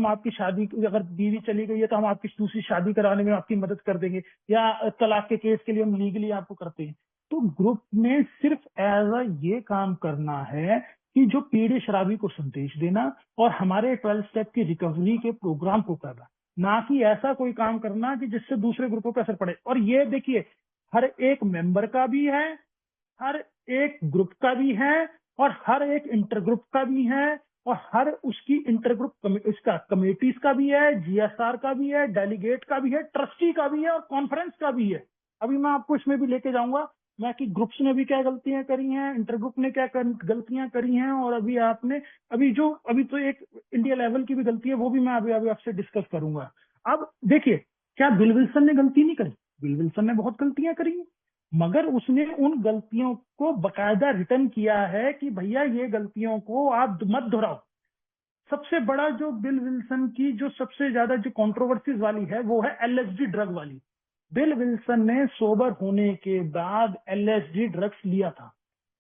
आपकी शादी, अगर बीवी चली गई है तो हम आपकी दूसरी शादी कराने में आपकी मदद कर देंगे, या तलाक के केस के लिए हम लीगली आपको करते हैं। तो ग्रुप ने सिर्फ एज अ ये काम करना है कि जो पीड़ित शराबी को संदेश देना और हमारे 12 स्टेप की रिकवरी के प्रोग्राम को करना, ना कि ऐसा कोई काम करना कि जिससे दूसरे ग्रुपों पर असर पड़े। और ये देखिए, हर एक मेंबर का भी है, हर एक ग्रुप का भी है, और हर एक इंटर ग्रुप का भी है, और हर उसकी इंटर ग्रुप इसका कमेटीज का भी है, जीएसआर का भी है, डेलीगेट का भी है, ट्रस्टी का भी है, और कॉन्फ्रेंस का भी है। अभी मैं आपको इसमें भी लेके जाऊंगा मैं कि ग्रुप्स ने भी क्या गलतियां करी हैं, इंटर ग्रुप ने क्या गलतियां करी हैं, और अभी तो एक इंडिया लेवल की भी गलती है, वो भी मैं अभी आपसे डिस्कस करूंगा। अब देखिए, क्या बिल विल्सन ने गलती नहीं करी? बिल विल्सन ने बहुत गलतियां करी हैं, मगर उसने उन गलतियों को बकायदा रिटर्न किया है कि भैया ये गलतियों को आप मत दोहराओ। सबसे बड़ा जो बिल विल्सन की जो सबसे ज्यादा जो कंट्रोवर्सीज वाली है, वो है एलएसडी ड्रग वाली। बिल विल्सन ने सोबर होने के बाद एलएसडी ड्रग्स लिया था।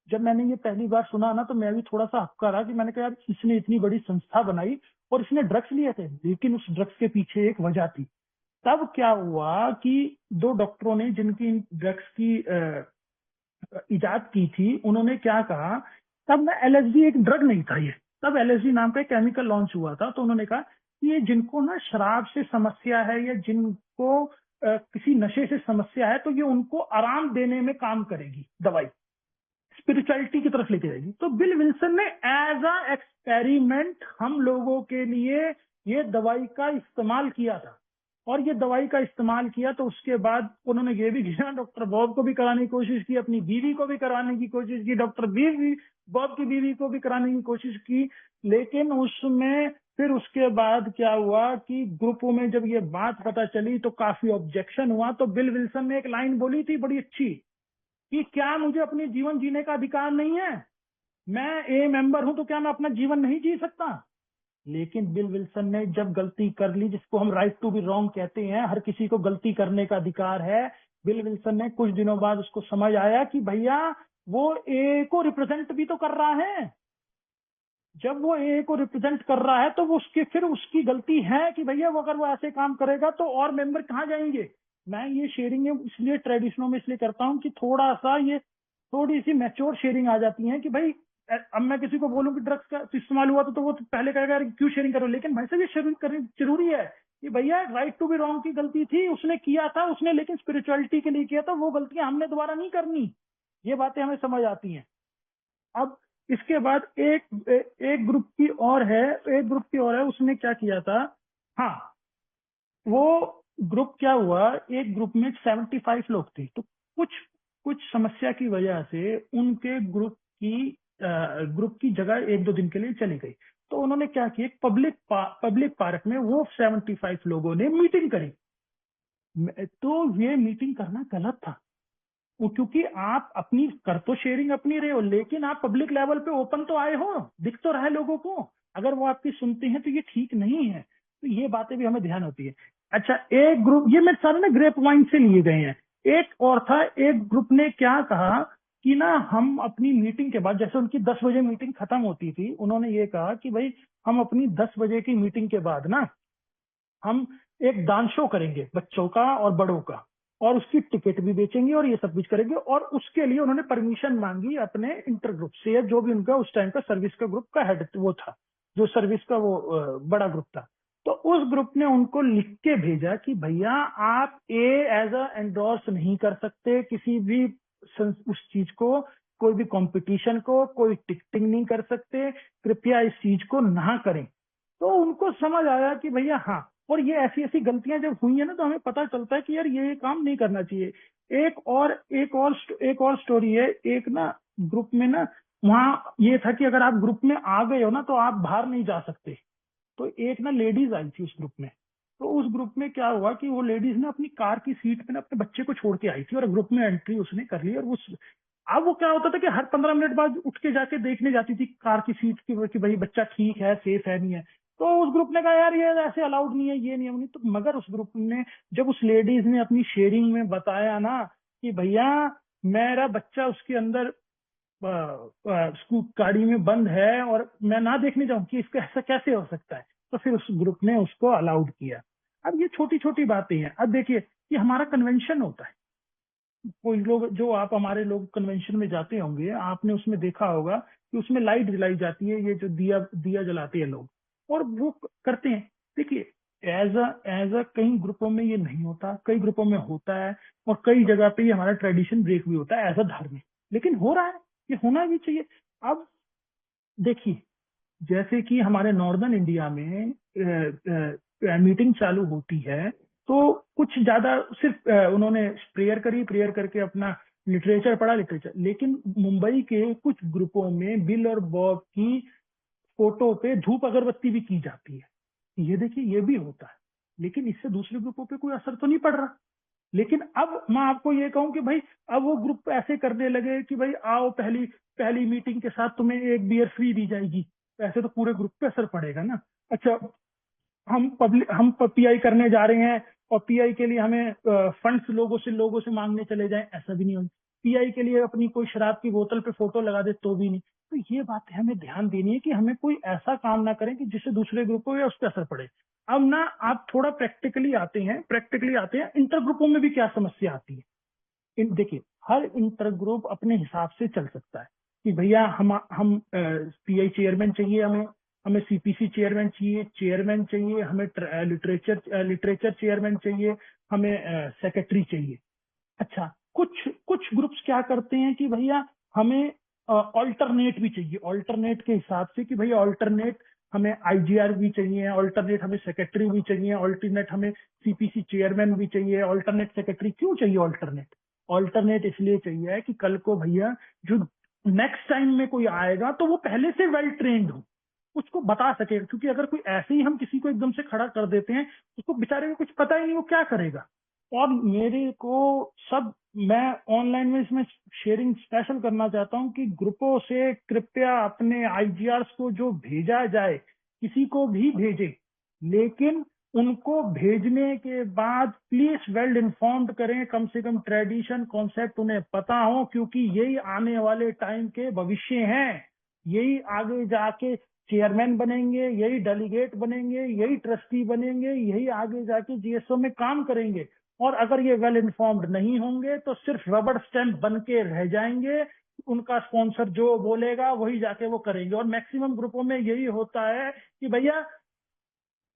जब मैंने ये पहली बार सुना ना, तो मैं भी थोड़ा सा हक्का रहा कि मैंने कहा यार, इसने इतनी बड़ी संस्था बनाई और इसने ड्रग्स लिए थे, लेकिन उस ड्रग्स के पीछे एक वजह थी। तब क्या हुआ कि दो डॉक्टरों ने जिनकी ड्रग्स की इजाद की थी, उन्होंने क्या कहा, तब ना एलएसडी एक ड्रग नहीं था ये, तब एलएसडी नाम का एक केमिकल लॉन्च हुआ था। तो उन्होंने कहा कि ये जिनको ना शराब से समस्या है, या जिनको किसी नशे से समस्या है, तो ये उनको आराम देने में काम करेगी दवाई, स्पिरिचुअलिटी की तरफ लेके जाएगी। तो बिल विल्सन ने एज अ एक्सपेरिमेंट हम लोगों के लिए ये दवाई का इस्तेमाल किया था। और ये दवाई का इस्तेमाल किया तो उसके बाद उन्होंने ये भी किया, डॉक्टर बॉब को भी कराने की कोशिश की, अपनी बीवी को भी कराने की कोशिश की, बॉब की बीवी को भी कराने की कोशिश की। लेकिन उसमें फिर उसके बाद क्या हुआ कि ग्रुपों में जब ये बात पता चली तो काफी ऑब्जेक्शन हुआ। तो बिल विल्सन ने एक लाइन बोली थी बड़ी अच्छी, कि क्या मुझे अपने जीवन जीने का अधिकार नहीं है? मैं ए मेंबर हूं तो क्या मैं अपना जीवन नहीं जी सकता? लेकिन बिल विल्सन ने जब गलती कर ली, जिसको हम राइट टू बी रॉन्ग कहते हैं, हर किसी को गलती करने का अधिकार है। बिल विल्सन ने कुछ दिनों बाद उसको समझ आया कि भैया वो ए को रिप्रेजेंट भी तो कर रहा है। जब वो ए को रिप्रेजेंट कर रहा है तो वो फिर उसकी गलती है कि भैया वो अगर वो ऐसे काम करेगा तो और मेंबर कहाँ जाएंगे। मैं ये शेयरिंग इसलिए ट्रेडिशनों में इसलिए करता हूँ कि थोड़ा सा ये थोड़ी सी मैच्योर शेयरिंग आ जाती है कि भाई अब मैं किसी को बोलूं कि ड्रग्स का इस्तेमाल हुआ तो वो तो पहले कहेगा यार क्यों शेयरिंग करो, लेकिन भाई साहब ये शेयरिंग करनी जरूरी है कि भैया राइट टू बी रॉन्ग की गलती थी, उसने किया था, उसने लेकिन स्पिरिचुअलिटी के लिए किया था, वो गलतियां हमने दोबारा नहीं करनी। ये बातें हमें समझ आती हैं। अब इसके बाद एक ग्रुप की और है, उसने क्या किया था। हाँ, वो ग्रुप क्या हुआ, एक ग्रुप में 75 लोग थे, तो कुछ कुछ समस्या की वजह से उनके ग्रुप की जगह एक दो दिन के लिए चली गई। तो उन्होंने क्या किया, पब्लिक पार्क में वो 75 लोगों ने मीटिंग करी। तो ये मीटिंग करना गलत था, वो क्योंकि आप अपनी कर तो शेयरिंग अपनी रहे हो, लेकिन आप पब्लिक लेवल पे ओपन तो आए हो, दिख तो रहा है लोगों को, अगर वो आपकी सुनते हैं तो ये ठीक नहीं है। तो ये बातें भी हमें ध्यान होती है। अच्छा, एक ग्रुप, ये मेरे सारे ना ग्रेप वाइन से लिए गए हैं। एक और था, एक ग्रुप ने क्या कहा कि ना हम अपनी मीटिंग के बाद, जैसे उनकी 10 बजे मीटिंग खत्म होती थी, उन्होंने ये कहा कि भाई हम अपनी 10 बजे की मीटिंग के बाद ना हम एक डांस शो करेंगे बच्चों का और बड़ों का, और उसकी टिकट भी बेचेंगे और ये सब कुछ करेंगे। और उसके लिए उन्होंने परमिशन मांगी अपने इंटर ग्रुप से, या जो भी उनका उस टाइम का सर्विस का ग्रुप का हेड वो था, जो सर्विस का वो बड़ा ग्रुप था। तो उस ग्रुप ने उनको लिख के भेजा कि भैया आप एज अ एंडोर्स नहीं कर सकते किसी भी उस चीज को, कोई भी कंपटीशन को, कोई टिकटिंग नहीं कर सकते, कृपया इस चीज को ना करें। तो उनको समझ आया कि भैया हाँ, और ये ऐसी ऐसी गलतियां जब हुई है ना, तो हमें पता चलता है कि यार ये काम नहीं करना चाहिए। एक और स्टोरी है। एक ना ग्रुप में ना, वहाँ ये था कि अगर आप ग्रुप में आ गए हो ना तो आप बाहर नहीं जा सकते। तो एक ना लेडीज आई थी उस ग्रुप में। तो उस ग्रुप में क्या हुआ कि वो लेडीज ने अपनी कार की सीट पे ना अपने बच्चे को छोड़ के आई थी, और ग्रुप में एंट्री उसने कर ली। और उस अब वो क्या होता था कि हर 15 मिनट बाद उठ के जाके देखने जाती थी कार की सीट की कि भाई बच्चा ठीक है, सेफ है, नहीं है। तो उस ग्रुप ने कहा यार ये ऐसे अलाउड नहीं है, ये नियम नहीं। तो मगर उस ग्रुप ने, जब उस लेडीज ने अपनी शेयरिंग में बताया ना कि भैया मेरा बच्चा उसके अंदर गाड़ी में बंद है और मैं ना देखने जाऊं, कि इसका ऐसा कैसे हो सकता है, तो फिर उस ग्रुप ने उसको अलाउड किया। अब ये छोटी छोटी बातें हैं। अब देखिए कि हमारा कन्वेंशन होता है, कोई लोग, जो आप हमारे लोग कन्वेंशन में जाते होंगे, आपने उसमें देखा होगा कि उसमें लाइट जलाई जाती है, ये जो दिया दिया जलाते हैं लोग, और वो करते हैं। देखिए एज अ कई ग्रुपों में ये नहीं होता, कई ग्रुपों में होता है, और कई जगह पे ये हमारा ट्रेडिशन ब्रेक भी होता है एज अ धर्म, लेकिन हो रहा है, ये होना भी चाहिए। अब देखिए, जैसे कि हमारे नॉर्दर्न इंडिया में मीटिंग चालू होती है, तो कुछ ज्यादा सिर्फ उन्होंने प्रेयर करी, प्रेयर करके अपना लिटरेचर पढ़ा, लिटरेचर। लेकिन मुंबई के कुछ ग्रुपों में बिल और बॉब की फोटो पे धूप अगरबत्ती भी की जाती है। ये देखिए, ये भी होता है, लेकिन इससे दूसरे ग्रुपों पे कोई असर तो नहीं पड़ रहा। लेकिन अब मैं आपको ये कहूं कि भाई अब वो ग्रुप ऐसे करने लगे कि भाई आओ, पहली पहली मीटिंग के साथ तुम्हें एक बियर फ्री दी जाएगी। तो ऐसे तो पूरे ग्रुप पे असर पड़ेगा ना। अच्छा, हम पीआई करने जा रहे हैं, और पीआई के लिए हमें फंड्स लोगों से मांगने चले जाएं, ऐसा भी नहीं होगा। पीआई के लिए अपनी कोई शराब की बोतल पे फोटो लगा दे तो भी नहीं। तो ये बात हमें ध्यान देनी है कि हमें कोई ऐसा काम ना करें कि जिससे दूसरे ग्रुपों या उस पर असर पड़े। अब ना आप थोड़ा प्रैक्टिकली आते हैं इंटर ग्रुपों में भी क्या समस्या आती है। देखिए, हर इंटर ग्रुप अपने हिसाब से चल सकता है कि भैया हम पीआई चेयरमैन चाहिए, हमें हमें सीपीसी चेयरमैन चाहिए, हमें लिटरेचर चेयरमैन चाहिए, हमें सेक्रेटरी चाहिए। अच्छा, कुछ कुछ ग्रुप्स क्या करते हैं कि भैया हमें ऑल्टरनेट भी चाहिए, ऑल्टरनेट के हिसाब से कि भैया ऑल्टरनेट हमें आईजीआर भी चाहिए, ऑल्टरनेट हमें सेक्रेटरी भी चाहिए, ऑल्टरनेट हमें सीपीसी चेयरमैन भी चाहिए, ऑल्टरनेट सेक्रेटरी। क्यों चाहिए ऑल्टरनेट? ऑल्टरनेट इसलिए चाहिए कि कल को भैया जो नेक्स्ट टाइम में कोई आएगा तो वो पहले से वेल ट्रेंड हो, उसको बता सके। क्योंकि अगर कोई ऐसे ही हम किसी को एकदम से खड़ा कर देते हैं, उसको बेचारे को कुछ पता ही नहीं वो क्या करेगा। और मेरे को सब, मैं ऑनलाइन में इसमें शेयरिंग स्पेशल करना चाहता हूँ कि ग्रुपों से कृपया अपने आईजीआर्स को जो भेजा जाए, किसी को भी भेजे, लेकिन उनको भेजने के बाद प्लीज वेल इन्फॉर्म्ड करें, कम से कम ट्रेडिशन कॉन्सेप्ट उन्हें पता हो, क्योंकि यही आने वाले टाइम के भविष्य हैं। यही आगे जाके चेयरमैन बनेंगे, यही डेलीगेट बनेंगे, यही ट्रस्टी बनेंगे, यही आगे जाके जीएसओ में काम करेंगे। और अगर ये वेल इन्फॉर्म्ड नहीं होंगे तो सिर्फ रबड़ स्टैंप बन के रह जाएंगे। उनका स्पॉन्सर जो बोलेगा वही जाके वो करेंगे। और मैक्सिमम ग्रुपों में यही होता है कि भैया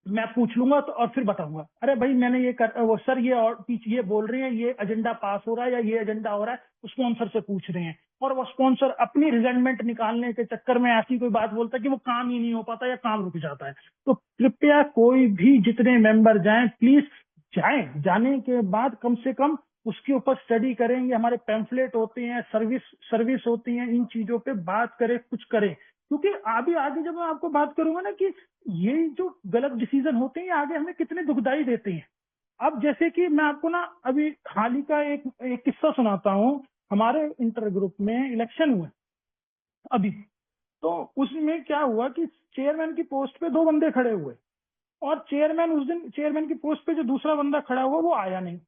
मैं पूछ लूंगा तो और फिर बताऊंगा, अरे भाई मैंने ये कर, वो सर ये और पीछे ये बोल रहे हैं, ये एजेंडा पास हो रहा है या ये एजेंडा हो रहा है, स्पॉन्सर से पूछ रहे हैं। और वो स्पॉन्सर अपनी रिजल्टमेंट निकालने के चक्कर में ऐसी कोई बात बोलता है कि वो काम ही नहीं हो पाता या काम रुक जाता है। तो कृपया कोई भी, जितने मेंबर जाएं प्लीज जाएं, जाने के बाद कम से कम उसके ऊपर स्टडी करेंगे, हमारे पैम्फलेट होते हैं, सर्विस होती है, इन चीजों पे बात करें, कुछ करें। क्योंकि अभी आगे जब मैं आपको बात करूंगा ना कि ये जो गलत डिसीजन होते हैं ये आगे हमें कितने दुखदाई देते हैं। अब जैसे कि मैं आपको ना अभी हाल ही का एक किस्सा सुनाता हूँ। हमारे इंटर ग्रुप में इलेक्शन हुए अभी। तो उसमें क्या हुआ कि चेयरमैन की पोस्ट पे दो बंदे खड़े हुए, और चेयरमैन उस दिन चेयरमैन की पोस्ट पे जो दूसरा बंदा खड़ा हुआ वो आया नहीं,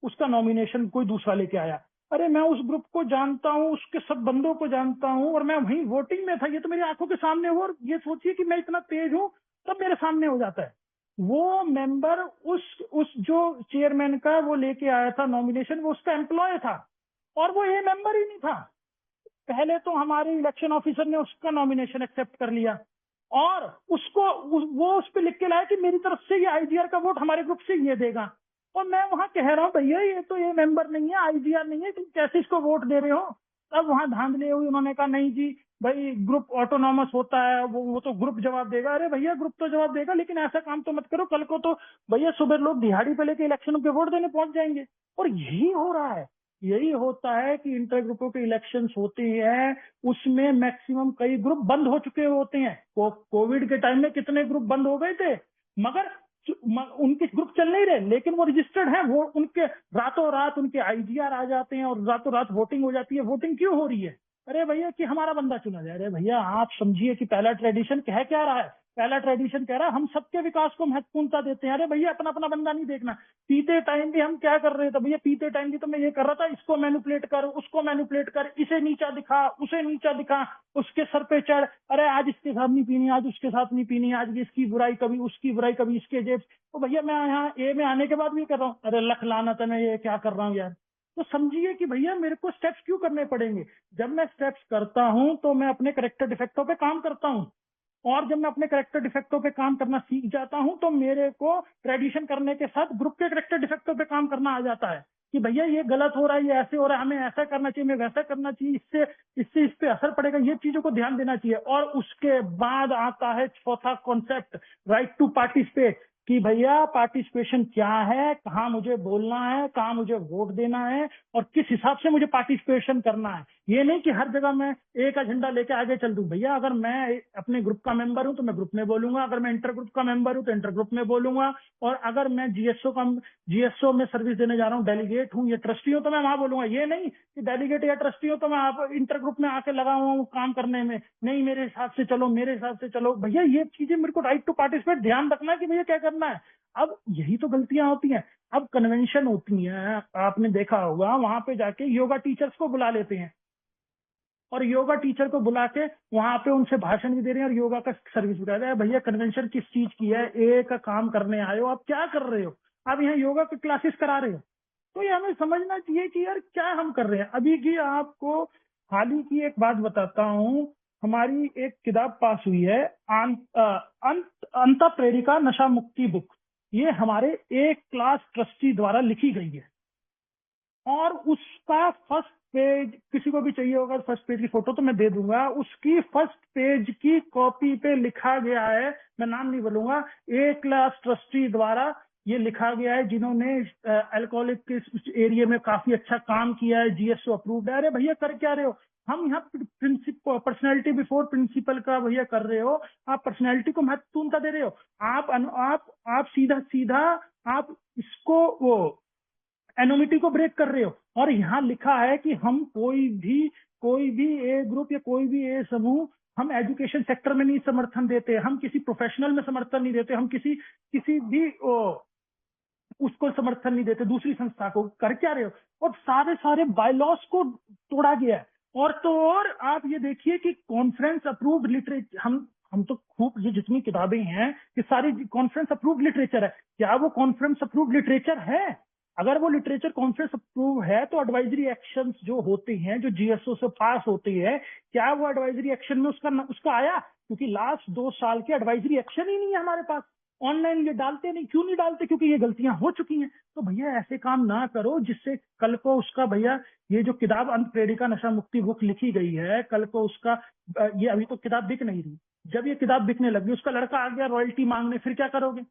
उसका नॉमिनेशन कोई दूसरा लेके आया। अरे मैं उस ग्रुप को जानता हूँ, उसके सब बंदों को जानता हूँ, और मैं वहीं वोटिंग में था, ये तो मेरी आंखों के सामने हुआ। और ये सोचिए कि मैं इतना तेज हूँ तब मेरे सामने हो जाता है। वो मेंबर उस जो चेयरमैन का वो लेके आया था नॉमिनेशन, वो उसका एम्प्लॉय था, और वो ये मेंबर ही नहीं था। पहले तो हमारे इलेक्शन ऑफिसर ने उसका नॉमिनेशन एक्सेप्ट कर लिया, और वो उस पर लिख के लाया कि मेरी तरफ से ये आईजीआर का वोट हमारे ग्रुप से ये देगा। और मैं वहां कह रहा हूँ भैया ये तो ये मेंबर नहीं है, आईजीआर नहीं है, तुम कैसे इसको वोट दे रहे हो? तब वहां धांधली हुई, उन्होंने कहा नहीं जी भाई ग्रुप ऑटोनॉमस होता है, वो तो ग्रुप जवाब देगा। अरे भैया ग्रुप तो जवाब देगा, लेकिन ऐसा काम तो मत करो, कल को तो भैया सुबह लोग दिहाड़ी पे लेके इलेक्शनों पे वोट देने पहुंच जाएंगे। और यही हो रहा है, यही होता है कि इंटर ग्रुपों के इलेक्शंस होते हैं, उसमें मैक्सिमम कई ग्रुप बंद हो चुके होते हैं। कोविड के टाइम में कितने ग्रुप बंद हो गए थे, मगर उनके ग्रुप चल नहीं रहे, लेकिन वो रजिस्टर्ड हैं, वो उनके रातों रात उनके आईजीआर आ जाते हैं और रातों रात वोटिंग हो जाती है। वोटिंग क्यों हो रही है? अरे भैया कि हमारा बंदा चुना जाए। अरे भैया आप समझिए कि पहला ट्रेडिशन कह क्या रहा है, पहला ट्रेडिशन कह रहा है हम सबके विकास को महत्वपूर्णता देते हैं। अरे भैया अपना अपना बंदा नहीं देखना। पीते टाइम भी हम क्या कर रहे थे भैया, पीते टाइम भी तो मैं ये कर रहा था, इसको मैनिपुलेट कर, उसको मैनिपुलेट कर, इसे नीचा दिखा, उसे नीचा दिखा, उसके सर पे चढ़, अरे आज इसके साथ नहीं पीनी, आज उसके साथ नहीं पीनी, आज इसकी बुराई कभी उसकी बुराई, कभी इसके जेब। तो भैया मैं यहाँ ए में आने के बाद भी कर रहा हूँ, अरे लख लानत है मैं ये क्या कर रहा हूँ यार। तो समझिए कि भैया मेरे को स्टेप्स क्यों करने पड़ेंगे। जब मैं स्टेप्स करता हूं तो मैं अपने करेक्टर डिफेक्टों पे काम करता हूं, और जब मैं अपने करेक्टर डिफेक्टों पे काम करना सीख जाता हूं तो मेरे को ट्रेडिशन करने के साथ ग्रुप के करेक्टर डिफेक्टों पे काम करना आ जाता है कि भैया ये गलत हो रहा है, ये ऐसे हो रहा है, हमें ऐसा करना चाहिए, हमें वैसा करना चाहिए, इससे इससे इस पे असर पड़ेगा, ये चीजों को ध्यान देना चाहिए। और उसके बाद आता है चौथा कॉन्सेप्ट, राइट टू पार्टिसिपेट, कि भैया पार्टिसिपेशन क्या है, कहाँ मुझे बोलना है, कहाँ मुझे वोट देना है, और किस हिसाब से मुझे पार्टिसिपेशन करना है। ये नहीं कि हर जगह मैं एक एजेंडा लेके आगे चल दूं। भैया अगर मैं अपने ग्रुप का मेंबर हूं तो मैं ग्रुप में बोलूंगा, अगर मैं इंटर ग्रुप का मेंबर हूं तो इंटर ग्रुप में बोलूंगा, और अगर मैं जीएसओ में सर्विस देने जा रहा हूँ, डेलीगेट हूँ या ट्रस्टी हूँ, तो मैं वहां बोलूंगा। ये नहीं कि डेलीगेट या ट्रस्टी हूँ तो मैं आप इंटर ग्रुप में आके लगा हुआ हूँ काम करने में, नहीं मेरे हिसाब से चलो, मेरे हिसाब से चलो। भैया ये चीजें मेरे को राइट टू पार्टिसिपेट ध्यान रखना है कि भैया क्या करना है। अब यही तो गलतियां होती हैं। अब कन्वेंशन होती हैं, आपने देखा होगा, वहां पे जाके योगा टीचर्स को बुला लेते हैं, और योगा टीचर को बुला के वहां पे उनसे भाषण भी दे रहे हैं और योगा का सर्विस भी दे रहे हैं। भैया कन्वेंशन किस चीज की है? एक का काम करने आए हो, आप क्या कर रहे हो? आप यहाँ योगा की क्लासेस करा रहे हो। तो ये हमें समझना चाहिए कि यार क्या हम कर रहे हैं। अभी की आपको हाल ही की एक बात बताता हूँ, हमारी एक किताब पास हुई है, अंत प्रेरिका नशा मुक्ति बुक। ये हमारे एक क्लास ट्रस्टी द्वारा लिखी गई है, और उसका फर्स्ट पेज, किसी को भी चाहिए होगा फर्स्ट पेज की फोटो तो मैं दे दूंगा, उसकी फर्स्ट पेज की कॉपी पे लिखा गया है, मैं नाम नहीं बोलूंगा, ए क्लास ट्रस्टी द्वारा ये लिखा गया है, जिन्होंने अल्कोहलिक के एरिया में काफी अच्छा काम किया है, जीएसओ अप्रूव्ड है। अरे भैया कर क्या रहे हो? हम यहाँ प्रिंसिपल पर्सनैलिटी बिफोर प्रिंसिपल का भैया कर रहे हो, आप पर्सनैलिटी को महत्वपूर्णता दे रहे हो। आप सीधा सीधा आप इसको वो एनोमिटी को ब्रेक कर रहे हो। और यहाँ लिखा है कि हम कोई भी ए ग्रुप या कोई भी ए समूह हम एजुकेशन सेक्टर में नहीं समर्थन देते, हम किसी प्रोफेशनल में समर्थन नहीं देते, हम किसी भी उसको समर्थन नहीं देते, दूसरी संस्था को। कर क्या रहे हो? और सारे सारे बायलॉस को तोड़ा गया है। और तो और आप ये देखिए कि कॉन्फ्रेंस अप्रूव्ड लिटरेचर, हम तो खूब, ये जितनी किताबें हैं ये सारी कॉन्फ्रेंस अप्रूव्ड लिटरेचर है। क्या वो कॉन्फ्रेंस अप्रूव्ड लिटरेचर है? अगर वो लिटरेचर कॉन्फ्रेंस अप्रूव है तो एडवाइजरी एक्शंस जो होते हैं, जो जीएसओ से पास होते हैं, क्या वो एडवाइजरी एक्शन में उसका आया? क्योंकि लास्ट 2 साल के एडवाइजरी एक्शन ही नहीं है हमारे पास। ऑनलाइन ये डालते नहीं, क्यों नहीं डालते? क्योंकि ये गलतियां हो चुकी हैं। तो भैया ऐसे काम ना करो जिससे कल को उसका, भैया ये जो किताब अंत प्रेरिका नशा मुक्ति बुक लिखी गई है, कल को उसका ये अभी तो किताब बिक नहीं रही, जब ये किताब बिकने लगी, उसका लड़का आ गया रॉयल्टी मांगने, फिर क्या करोगे?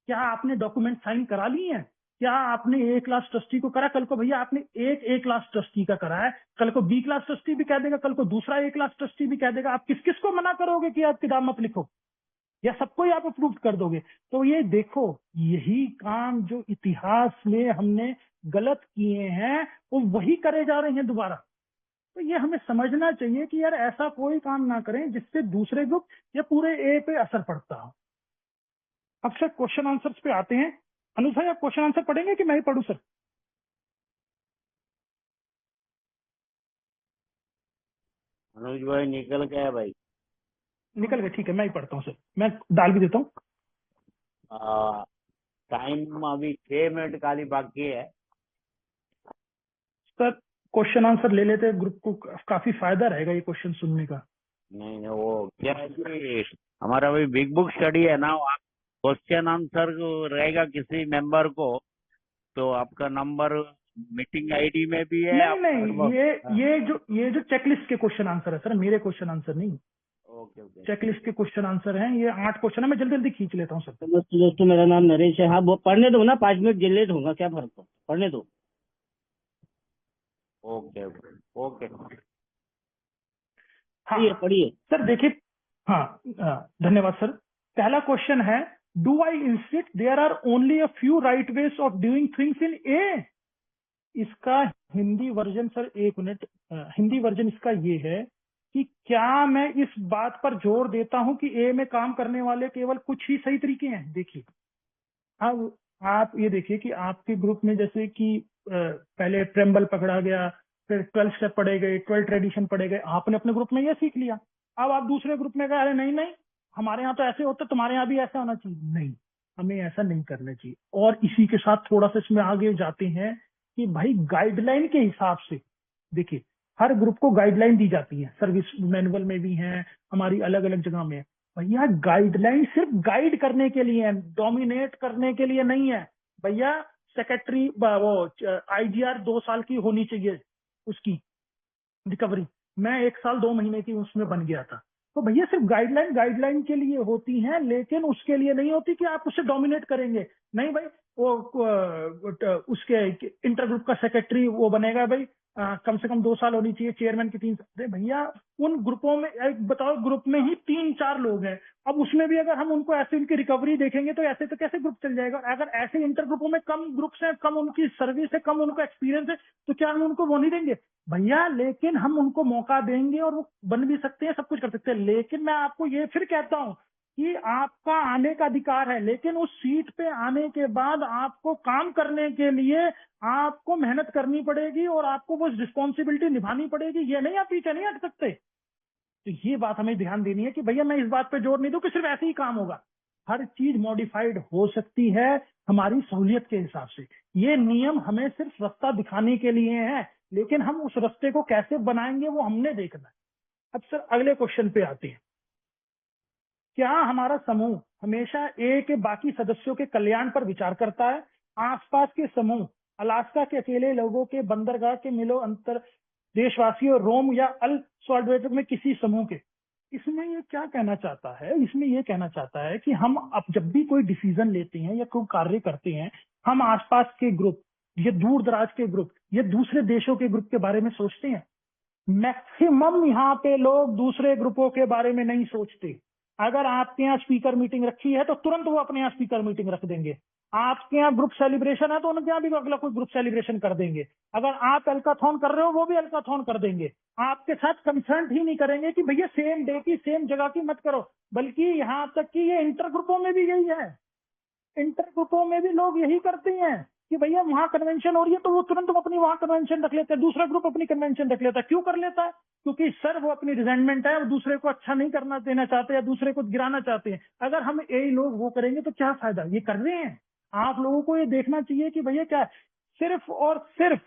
क्या आपने डॉक्यूमेंट साइन करा लिए हैं? क्या आपने ए क्लास ट्रस्टी को करा? कल को भैया आपने एक ए क्लास ट्रस्टी का करा है, कल को बी क्लास ट्रस्टी भी कह देगा, कल को दूसरा ए क्लास ट्रस्टी भी कह देगा। आप किस किस को मना करोगे कि आप किताब मत लिखो, या सबको ही आप अप्रूव कर दोगे? तो ये देखो, यही काम जो इतिहास में हमने गलत किए हैं वो वही करे जा रहे हैं दोबारा। तो ये हमें समझना चाहिए कि यार ऐसा कोई काम ना करें जिससे दूसरे ग्रुप या पूरे ए पे असर पड़ता हो। अब सर क्वेश्चन आंसर्स पे आते हैं। अनुज भाई आप क्वेश्चन आंसर पढ़ेंगे कि मैं ही पढ़ूं सर? अनुज भाई निकल गया भाई। निकल गए, ठीक है मैं ही पढ़ता हूँ सर, मैं डाल भी देता हूँ। टाइम अभी 6 मिनट खाली बाकी है। सर क्वेश्चन आंसर ले लेते हैं, ग्रुप को काफी फायदा रहेगा ये क्वेश्चन सुनने का। नहीं वो क्या है कि हमारा अभी बिग बुक स्टडी है ना, क्वेश्चन आंसर रहेगा किसी मेंबर को, तो आपका नंबर मीटिंग आईडी में भी है। नहीं नहीं, हाँ। ये जो चेकलिस्ट के क्वेश्चन आंसर है सर, मेरे क्वेश्चन आंसर नहीं, ओके ओके। चेकलिस्ट के क्वेश्चन आंसर हैं। ये 8 क्वेश्चन है, मैं जल्दी जल्दी खींच लेता हूँ सर। तो दोस्तों मेरा नाम नरेश है। हाँ वो पढ़ने दो ना, 5 मिनट लेट होगा, क्या फर्क पड़ता, पढ़ने दो। Okay okay okay. हाँ पढ़िए पढ़िए। सर देखिए, हाँ धन्यवाद सर। पहला क्वेश्चन है, do I insist there are only a few right ways of doing things in a. इसका हिंदी वर्जन सर, एक मिनट, हिंदी वर्जन इसका ये है कि क्या मैं इस बात पर जोर देता हूं कि ए में काम करने वाले केवल कुछ ही सही तरीके हैं। देखिए, अब आप ये देखिए कि आपके ग्रुप में जैसे कि पहले ट्रेम्बल पकड़ा गया, फिर 12 स्टेप पढ़े गए, 12 ट्रेडिशन पढ़े गए, आपने अपने ग्रुप में ये सीख लिया। अब आप दूसरे ग्रुप में गए, अरे नहीं नहीं हमारे यहाँ तो ऐसे होता, तुम्हारे यहाँ भी ऐसा होना चाहिए। नहीं, हमें ऐसा नहीं करना चाहिए। और इसी के साथ थोड़ा सा इसमें आगे जाते हैं कि भाई गाइडलाइन के हिसाब से, देखिए हर ग्रुप को गाइडलाइन दी जाती है, सर्विस मैनुअल में भी है, हमारी अलग अलग जगह में है। भैया गाइडलाइन सिर्फ गाइड करने के लिए है, डोमिनेट करने के लिए नहीं है। भैया सेक्रेटरी वो आईजीआर 2 साल की होनी चाहिए उसकी रिकवरी, मैं 1 साल 2 महीने की उसमें बन गया था। तो भैया सिर्फ गाइडलाइन के लिए होती हैं, लेकिन उसके लिए नहीं होती कि आप उससे डोमिनेट करेंगे। नहीं भाई, वो उसके इंटर ग्रुप का सेक्रेटरी वो बनेगा भाई, कम से कम 2 साल होनी चाहिए, चेयरमैन की 3 साल। अरे भैया उन ग्रुपों में एक बताओ, ग्रुप में ही 3-4 लोग हैं, अब उसमें भी अगर हम उनको ऐसे उनकी रिकवरी देखेंगे तो ऐसे तो कैसे ग्रुप चल जाएगा। अगर ऐसे इंटर ग्रुपों में कम ग्रुप्स हैं, कम उनकी सर्विस है, कम उनको एक्सपीरियंस है, तो क्या हम उनको वो नहीं देंगे भैया। लेकिन हम उनको मौका देंगे और वो बन भी सकते हैं, सब कुछ कर सकते हैं। लेकिन मैं आपको ये फिर कहता हूं कि आपका आने का अधिकार है, लेकिन उस सीट पे आने के बाद आपको काम करने के लिए आपको मेहनत करनी पड़ेगी और आपको वो रिस्पॉन्सिबिलिटी निभानी पड़ेगी। ये नहीं, आप पीछे नहीं हट सकते। तो ये बात हमें ध्यान देनी है कि भैया मैं इस बात पे जोर नहीं दूं कि सिर्फ ऐसे ही काम होगा। हर चीज मॉडिफाइड हो सकती है हमारी सहूलियत के हिसाब से। ये नियम हमें सिर्फ रास्ता दिखाने के लिए है, लेकिन हम उस रास्ते को कैसे बनाएंगे वो हमने देखना है। अब सर अगले क्वेश्चन पे आते हैं, क्या हमारा समूह हमेशा ए के बाकी सदस्यों के कल्याण पर विचार करता है? आसपास के समूह, अलास्का के अकेले लोगों के, बंदरगाह के मिलो अंतर देशवासियों, रोम या अल सॉल्वेटर में किसी समूह के। इसमें ये क्या कहना चाहता है? इसमें ये कहना चाहता है कि हम अब जब भी कोई डिसीजन लेते हैं या कोई कार्य करते हैं, हम आसपास के ग्रुप, ये दूर दराज के ग्रुप, ये दूसरे देशों के ग्रुप के बारे में सोचते हैं। मैक्सिमम यहाँ पे लोग दूसरे ग्रुपों के बारे में नहीं सोचते। अगर आपके यहाँ स्पीकर मीटिंग रखी है तो तुरंत वो अपने यहाँ स्पीकर मीटिंग रख देंगे। आपके यहाँ ग्रुप सेलिब्रेशन है तो उनके यहाँ भी अगला कोई ग्रुप सेलिब्रेशन कर देंगे। अगर आप एल्काथॉन कर रहे हो वो भी एल्काथॉन कर देंगे। आपके साथ कंसल्ट ही नहीं करेंगे कि भैया सेम डे की सेम जगह की मत करो। बल्कि यहाँ तक कि ये इंटर ग्रुपों में भी यही है, इंटर ग्रुपों में भी लोग यही करते हैं कि भैया वहां कन्वेंशन हो रही है तो वो तुरंत अपनी वहां कन्वेंशन रख लेते हैं, दूसरा ग्रुप अपनी कन्वेंशन रख लेता है। क्यों कर लेता है? क्योंकि सर वो अपनी रिजेंटमेंट है, वो दूसरे को अच्छा नहीं करना देना चाहते या दूसरे को गिराना चाहते हैं। अगर हम यही लोग वो करेंगे तो क्या फायदा? ये कर रहे हैं। आप लोगों को ये देखना चाहिए कि भैया क्या सिर्फ और सिर्फ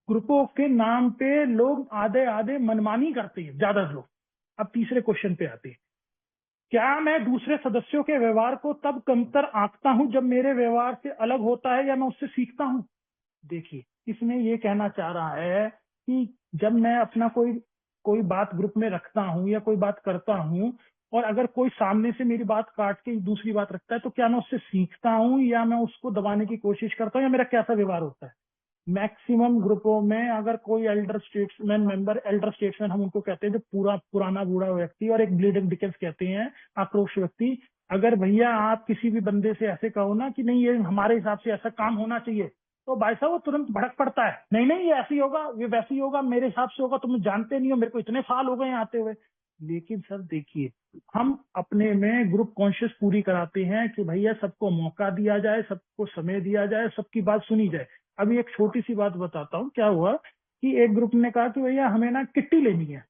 ग्रुपों के नाम पे लोग आधे आधे मनमानी करते हैं ज्यादा लोग। अब तीसरे क्वेश्चन पे आते हैं, क्या मैं दूसरे सदस्यों के व्यवहार को तब कमतर आंकता हूं जब मेरे व्यवहार से अलग होता है या मैं उससे सीखता हूं? देखिए इसमें ये कहना चाह रहा है कि जब मैं अपना कोई कोई बात ग्रुप में रखता हूं या कोई बात करता हूं और अगर कोई सामने से मेरी बात काट के दूसरी बात रखता है तो क्या मैं उससे सीखता हूं या मैं उसको दबाने की कोशिश करता हूं या मेरा कैसा व्यवहार होता है? मैक्सिमम ग्रुपों में अगर कोई Elder statesman member, Elder statesman हम उनको कहते हैं जो पूरा पुराना बूढ़ा व्यक्ति, और एक ब्लीडिंग डिकेंस कहते हैं आक्रोश व्यक्ति। अगर भैया आप किसी भी बंदे से ऐसे कहो ना कि नहीं ये हमारे हिसाब से ऐसा काम होना चाहिए, तो भाई साहब वो तुरंत भड़क पड़ता है, नहीं नहीं ये ऐसी होगा, ये वैसी होगा, मेरे हिसाब से होगा, तुम जानते नहीं हो, मेरे को इतने साल हो गए आते हुए। लेकिन सर देखिए, हम अपने में ग्रुप कॉन्शियस पूरी कराते हैं कि भैया सबको मौका दिया जाए, सबको समय दिया जाए, सबकी बात सुनी जाए। अभी एक छोटी सी बात बताता हूँ, क्या हुआ कि एक ग्रुप ने कहा कि भैया हमें ना किट्टी लेनी है,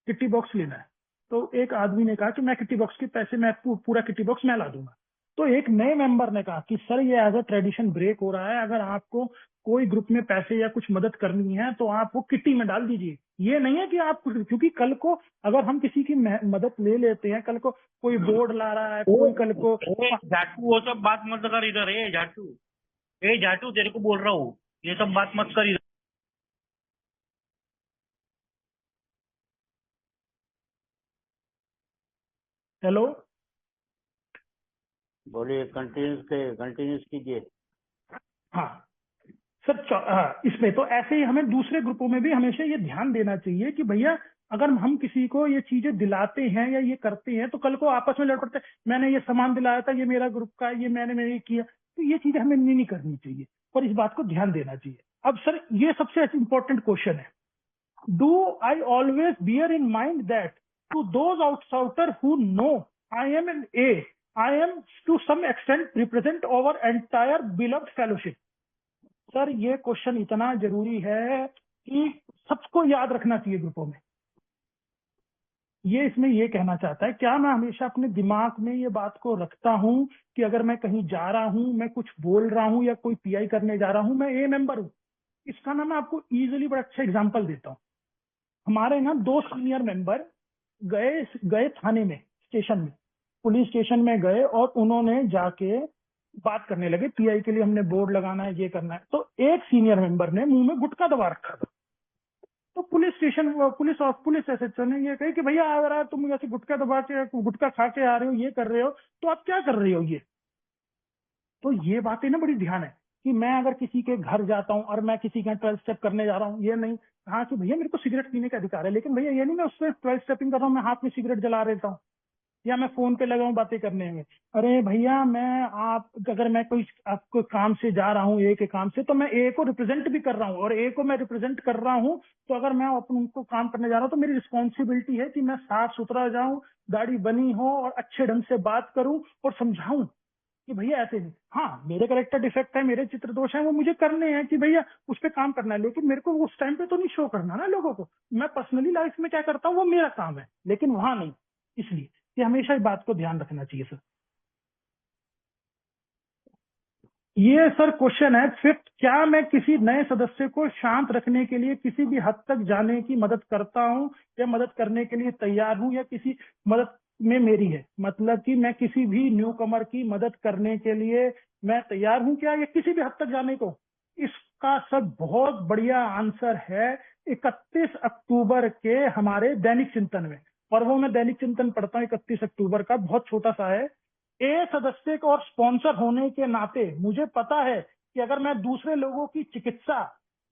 किट्टी बॉक्स लेना है। तो एक आदमी ने कहा कि मैं किट्टी बॉक्स के पैसे, मैं पूरा किट्टी बॉक्स मैं ला दूंगा। तो एक नए मेंबर ने कहा कि सर ये एज अ ट्रेडिशन ब्रेक हो रहा है, अगर आपको कोई ग्रुप में पैसे या कुछ मदद करनी है तो आप वो किट्टी में डाल दीजिए। ये नहीं है कि आप, क्योंकि कल को अगर हम किसी की मदद ले लेते हैं, कल को कोई बोर्ड ला रहा है, कोई कल को झाटू वो सब बात मत कर इधर, जाटू ए जाटू तेरे को बोल रहा हूँ, ये सब बात मत कर इधर। हेलो, बोलिए, कंटिन्यूस कीजिए। हाँ सर, इसमें तो ऐसे ही हमें दूसरे ग्रुपों में भी हमेशा ये ध्यान देना चाहिए कि भैया अगर हम किसी को ये चीजें दिलाते हैं या ये करते हैं तो कल को आपस में लड़ पड़ते हैं, मैंने ये सामान दिलाया था, ये मेरा ग्रुप का, ये मैंने ये किया, तो ये चीजें हमें नहीं करनी चाहिए और इस बात को ध्यान देना चाहिए। अब सर ये सबसे इंपॉर्टेंट क्वेश्चन है, do I always bear in mind that to those outsider who know I am an A I am to some extent represent over entire beloved fellowship. Sir ये क्वेश्चन इतना जरूरी है कि सबको याद रखना चाहिए ग्रुपों में। ये इसमें ये कहना चाहता है, क्या मैं हमेशा अपने दिमाग में ये बात को रखता हूं कि अगर मैं कहीं जा रहा हूं, मैं कुछ बोल रहा हूं या कोई पीआई करने जा रहा हूं, मैं ए मेंबर हूं। इसका ना मैं आपको इजीली बड़ा अच्छा एग्जांपल देता हूं। हमारे ना 2 सीनियर मेंबर गए गए थाने में, स्टेशन में, पुलिस स्टेशन में गए और उन्होंने जाके बात करने लगे, पीआई के लिए हमने बोर्ड लगाना है, ये करना है। तो एक सीनियर मेंबर ने मुंह में गुटखा दबा रखा था। तो पुलिस स्टेशन पुलिस एसएचओ ने ये कही कि भैया अगर तुम ऐसे गुटखा दबा के गुटखा खा के आ रहे हो, ये कर रहे हो, तो आप क्या कर रहे हो ये। तो ये बातें ना बड़ी ध्यान है कि मैं अगर किसी के घर जाता हूँ और मैं किसी का 12 स्टेप करने जा रहा हूँ, ये नहीं कहा कि भैया मेरे को सिगरेट पीने का अधिकार है, लेकिन भैया ये नहीं मैं उसमें 12 स्टेपिंग कर रहा हूँ, मैं हाथ में सिगरेट जला लेता हूँ या मैं फोन पे लगा हूँ बातें करने में। अरे भैया मैं आप अगर मैं कोई आपको काम से जा रहा हूँ, ए के काम से, तो मैं ए को रिप्रेजेंट भी कर रहा हूँ और ए को मैं रिप्रेजेंट कर रहा हूँ। तो अगर मैं उनको काम करने जा रहा हूँ तो मेरी रिस्पॉन्सिबिलिटी है कि मैं साफ सुथरा जाऊं, दाढ़ी बनी हो और अच्छे ढंग से बात करूं और समझाऊं कि भैया ऐसे नहीं। हाँ मेरे कैरेक्टर डिफेक्ट है, मेरे चित्र दोष है, वो मुझे करने हैं कि भैया उस पर काम करना है, लेकिन मेरे को उस टाइम पे तो नहीं शो करना ना लोगों को। मैं पर्सनली लाइफ में क्या करता हूँ वो मेरा काम है, लेकिन वहां नहीं। इसलिए ये हमेशा इस बात को ध्यान रखना चाहिए सर। ये सर क्वेश्चन है 5th, क्या मैं किसी नए सदस्य को शांत रखने के लिए किसी भी हद तक जाने की मदद करता हूं या मदद करने के लिए तैयार हूं या किसी मदद में मेरी है, मतलब कि मैं किसी भी न्यू कमर की मदद करने के लिए मैं तैयार हूं क्या, या किसी भी हद तक जाने को। इसका सर बहुत बढ़िया आंसर है 31 अक्टूबर के हमारे दैनिक चिंतन में, और वो मैं दैनिक चिंतन पढ़ता हूँ 31 अक्टूबर का, बहुत छोटा सा है। ए सदस्य को और स्पॉन्सर होने के नाते मुझे पता है कि अगर मैं दूसरे लोगों की चिकित्सा,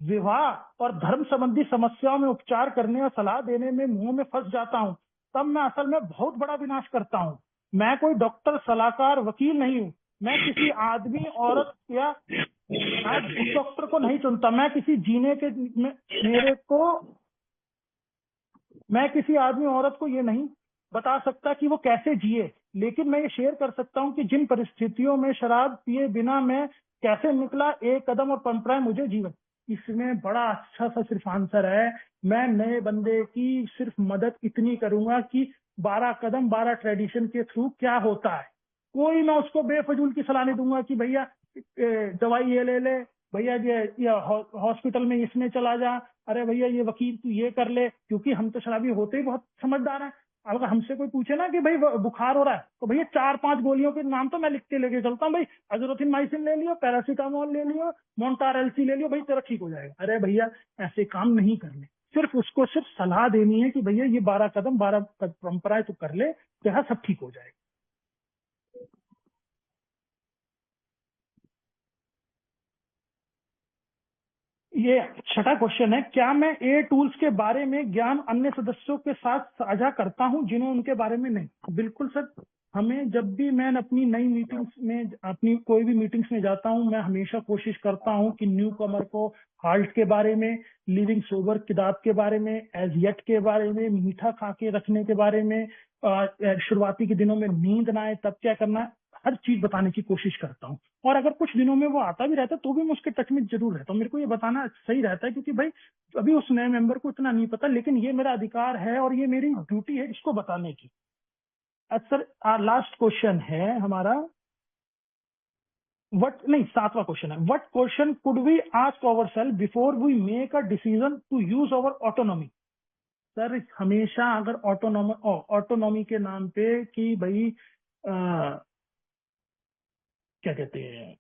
विवाह और धर्म संबंधी समस्याओं में उपचार करने और सलाह देने में मुंह में फंस जाता हूं, तब मैं असल में बहुत बड़ा विनाश करता हूं। मैं कोई डॉक्टर, सलाहकार, वकील नहीं हूं। मैं किसी आदमी, औरत या आज उस डॉक्टर को नहीं चुनता। मैं किसी जीने के मेरे को मैं किसी आदमी औरत को ये नहीं बता सकता कि वो कैसे जिए, लेकिन मैं ये शेयर कर सकता हूँ कि जिन परिस्थितियों में शराब पिए बिना मैं कैसे निकला, एक कदम और परंपराएं मुझे जीवन। इसमें बड़ा अच्छा सा सिर्फ आंसर है, मैं नए बंदे की सिर्फ मदद इतनी करूंगा कि 12 कदम 12 ट्रेडिशन के थ्रू क्या होता है। कोई मैं उसको बेफजूल की सलाह नहीं दूंगा कि भैया दवाई ये ले ले, भैया ये हॉस्पिटल में इसमें चला जा, अरे भैया ये वकील तू ये कर ले, क्योंकि हम तो शराबी होते ही बहुत समझदार हैं। अब अगर हमसे कोई पूछे ना कि भाई बुखार हो रहा है, तो भैया 4-5 गोलियों के नाम तो मैं लिख के लेके चलता हूँ, भाई अजरोथिनमाइसिन ले लियो, पैरासीटामोल ले लियो, मोन्टार एलसी ले लियो, भाई तेरा ठीक हो जाएगा। अरे भैया ऐसे काम नहीं करने, सिर्फ उसको सिर्फ सलाह देनी है कि भैया ये 12 कदम 12 परंपराएं तू कर ले, तेरा सब ठीक हो जाएगा। ये छठा क्वेश्चन है, क्या मैं ए टूल्स के बारे में ज्ञान अन्य सदस्यों के साथ साझा करता हूं जिन्हें उनके बारे में नहीं। बिल्कुल सर, हमें जब भी मैं अपनी नई मीटिंग्स में, अपनी कोई भी मीटिंग्स में जाता हूं, मैं हमेशा कोशिश करता हूं कि न्यू कमर को हाल्ट के बारे में, लिविंग सोबर किताब के बारे में, एज येट के बारे में, मीठा खा के रखने के बारे में, शुरुआती के दिनों में नींद ना आए तब क्या करना है, हर चीज बताने की कोशिश करता हूँ। और अगर कुछ दिनों में वो आता भी रहता है तो भी मैं उसके टच में जरूर रहता हूँ। मेरे को ये बताना सही रहता है क्योंकि भाई अभी उस नए मेंबर को इतना नहीं पता, लेकिन ये मेरा अधिकार है और ये मेरी ड्यूटी है इसको बताने की। सर लास्ट क्वेश्चन है हमारा, वट नहीं 7वां क्वेश्चन है, what question could we ask our self before we make a decision to use our autonomy. Sir हमेशा अगर ऑटोनॉमी के नाम पे कि भाई क्या कहते हैं,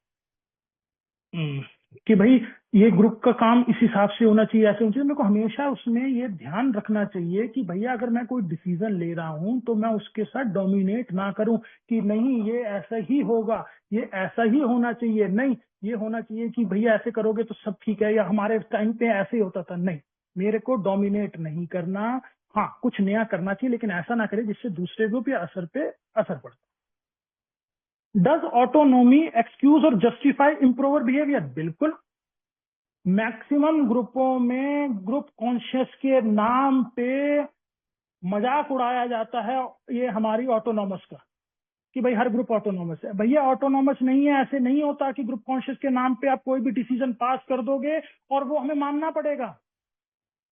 कि भाई ये ग्रुप का काम इस हिसाब से होना चाहिए, ऐसे होना चाहिए। मेरे को हमेशा उसमें ये ध्यान रखना चाहिए कि भैया अगर मैं कोई डिसीजन ले रहा हूं तो मैं उसके साथ डोमिनेट ना करूं कि नहीं ये ऐसा ही होगा, ये ऐसा ही होना चाहिए, नहीं ये होना चाहिए कि भैया ऐसे करोगे तो सब ठीक है, या हमारे टाइम पे ऐसे ही होता था। नहीं, मेरे को डोमिनेट नहीं करना, हाँ कुछ नया करना चाहिए, लेकिन ऐसा ना करे जिससे दूसरे ग्रुप या असर पे असर पड़े। डज ऑटोनोमी एक्सक्यूज और जस्टिफाई इम्प्रोवर बिहेवियर? बिल्कुल। मैक्सिमम ग्रुपों में ग्रुप कॉन्शियस के नाम पे मजाक उड़ाया जाता है ये हमारी ऑटोनॉमस का, कि भाई हर ग्रुप ऑटोनॉमस है। भैया ऑटोनॉमस नहीं है, ऐसे नहीं होता कि ग्रुप कॉन्शियस के नाम पे आप कोई भी डिसीजन पास कर दोगे और वो हमें मानना पड़ेगा।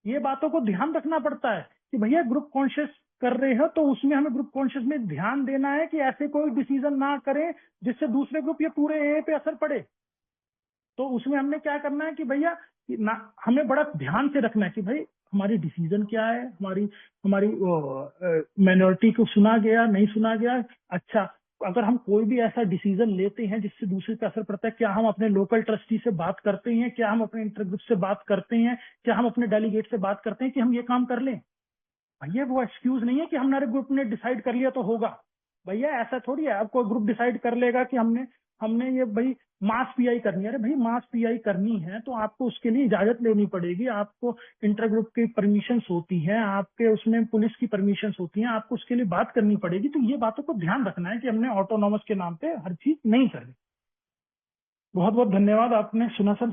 ये बातों को ध्यान रखना पड़ता है कि भैया ग्रुप कॉन्शियस कर रहे हो तो उसमें हमें ग्रुप कॉन्शियस में ध्यान देना है कि ऐसे कोई डिसीजन ना करें जिससे दूसरे ग्रुप या पूरे ए पे असर पड़े। तो उसमें हमने क्या करना है कि भैया कि ना, हमें बड़ा ध्यान से रखना है कि भाई हमारी डिसीजन क्या है, हमारी हमारी माइनॉरिटी को सुना गया नहीं सुना गया। अच्छा, अगर हम कोई भी ऐसा डिसीजन लेते हैं जिससे दूसरे पे असर पड़ता है, क्या हम अपने लोकल ट्रस्टी से बात करते हैं, क्या हम अपने इंटरग्रुप से बात करते हैं, क्या हम अपने डेलीगेट से बात करते हैं कि हम ये काम कर लें? भैया वो एक्सक्यूज नहीं है कि हमारे ग्रुप ने डिसाइड कर लिया तो होगा। भैया ऐसा थोड़ी है, अब कोई ग्रुप डिसाइड कर लेगा कि हमने हमने ये भाई मास पीआई करनी है। अरे भाई मास पीआई करनी है तो आपको उसके लिए इजाजत लेनी पड़ेगी, आपको इंटर ग्रुप की परमिशंस होती हैं, आपके उसमें पुलिस की परमिशंस होती हैं, आपको उसके लिए बात करनी पड़ेगी। तो ये बातों को ध्यान रखना है कि हमने ऑटोनॉमस के नाम पे हर चीज नहीं करनी। बहुत बहुत धन्यवाद, आपने सुना सर।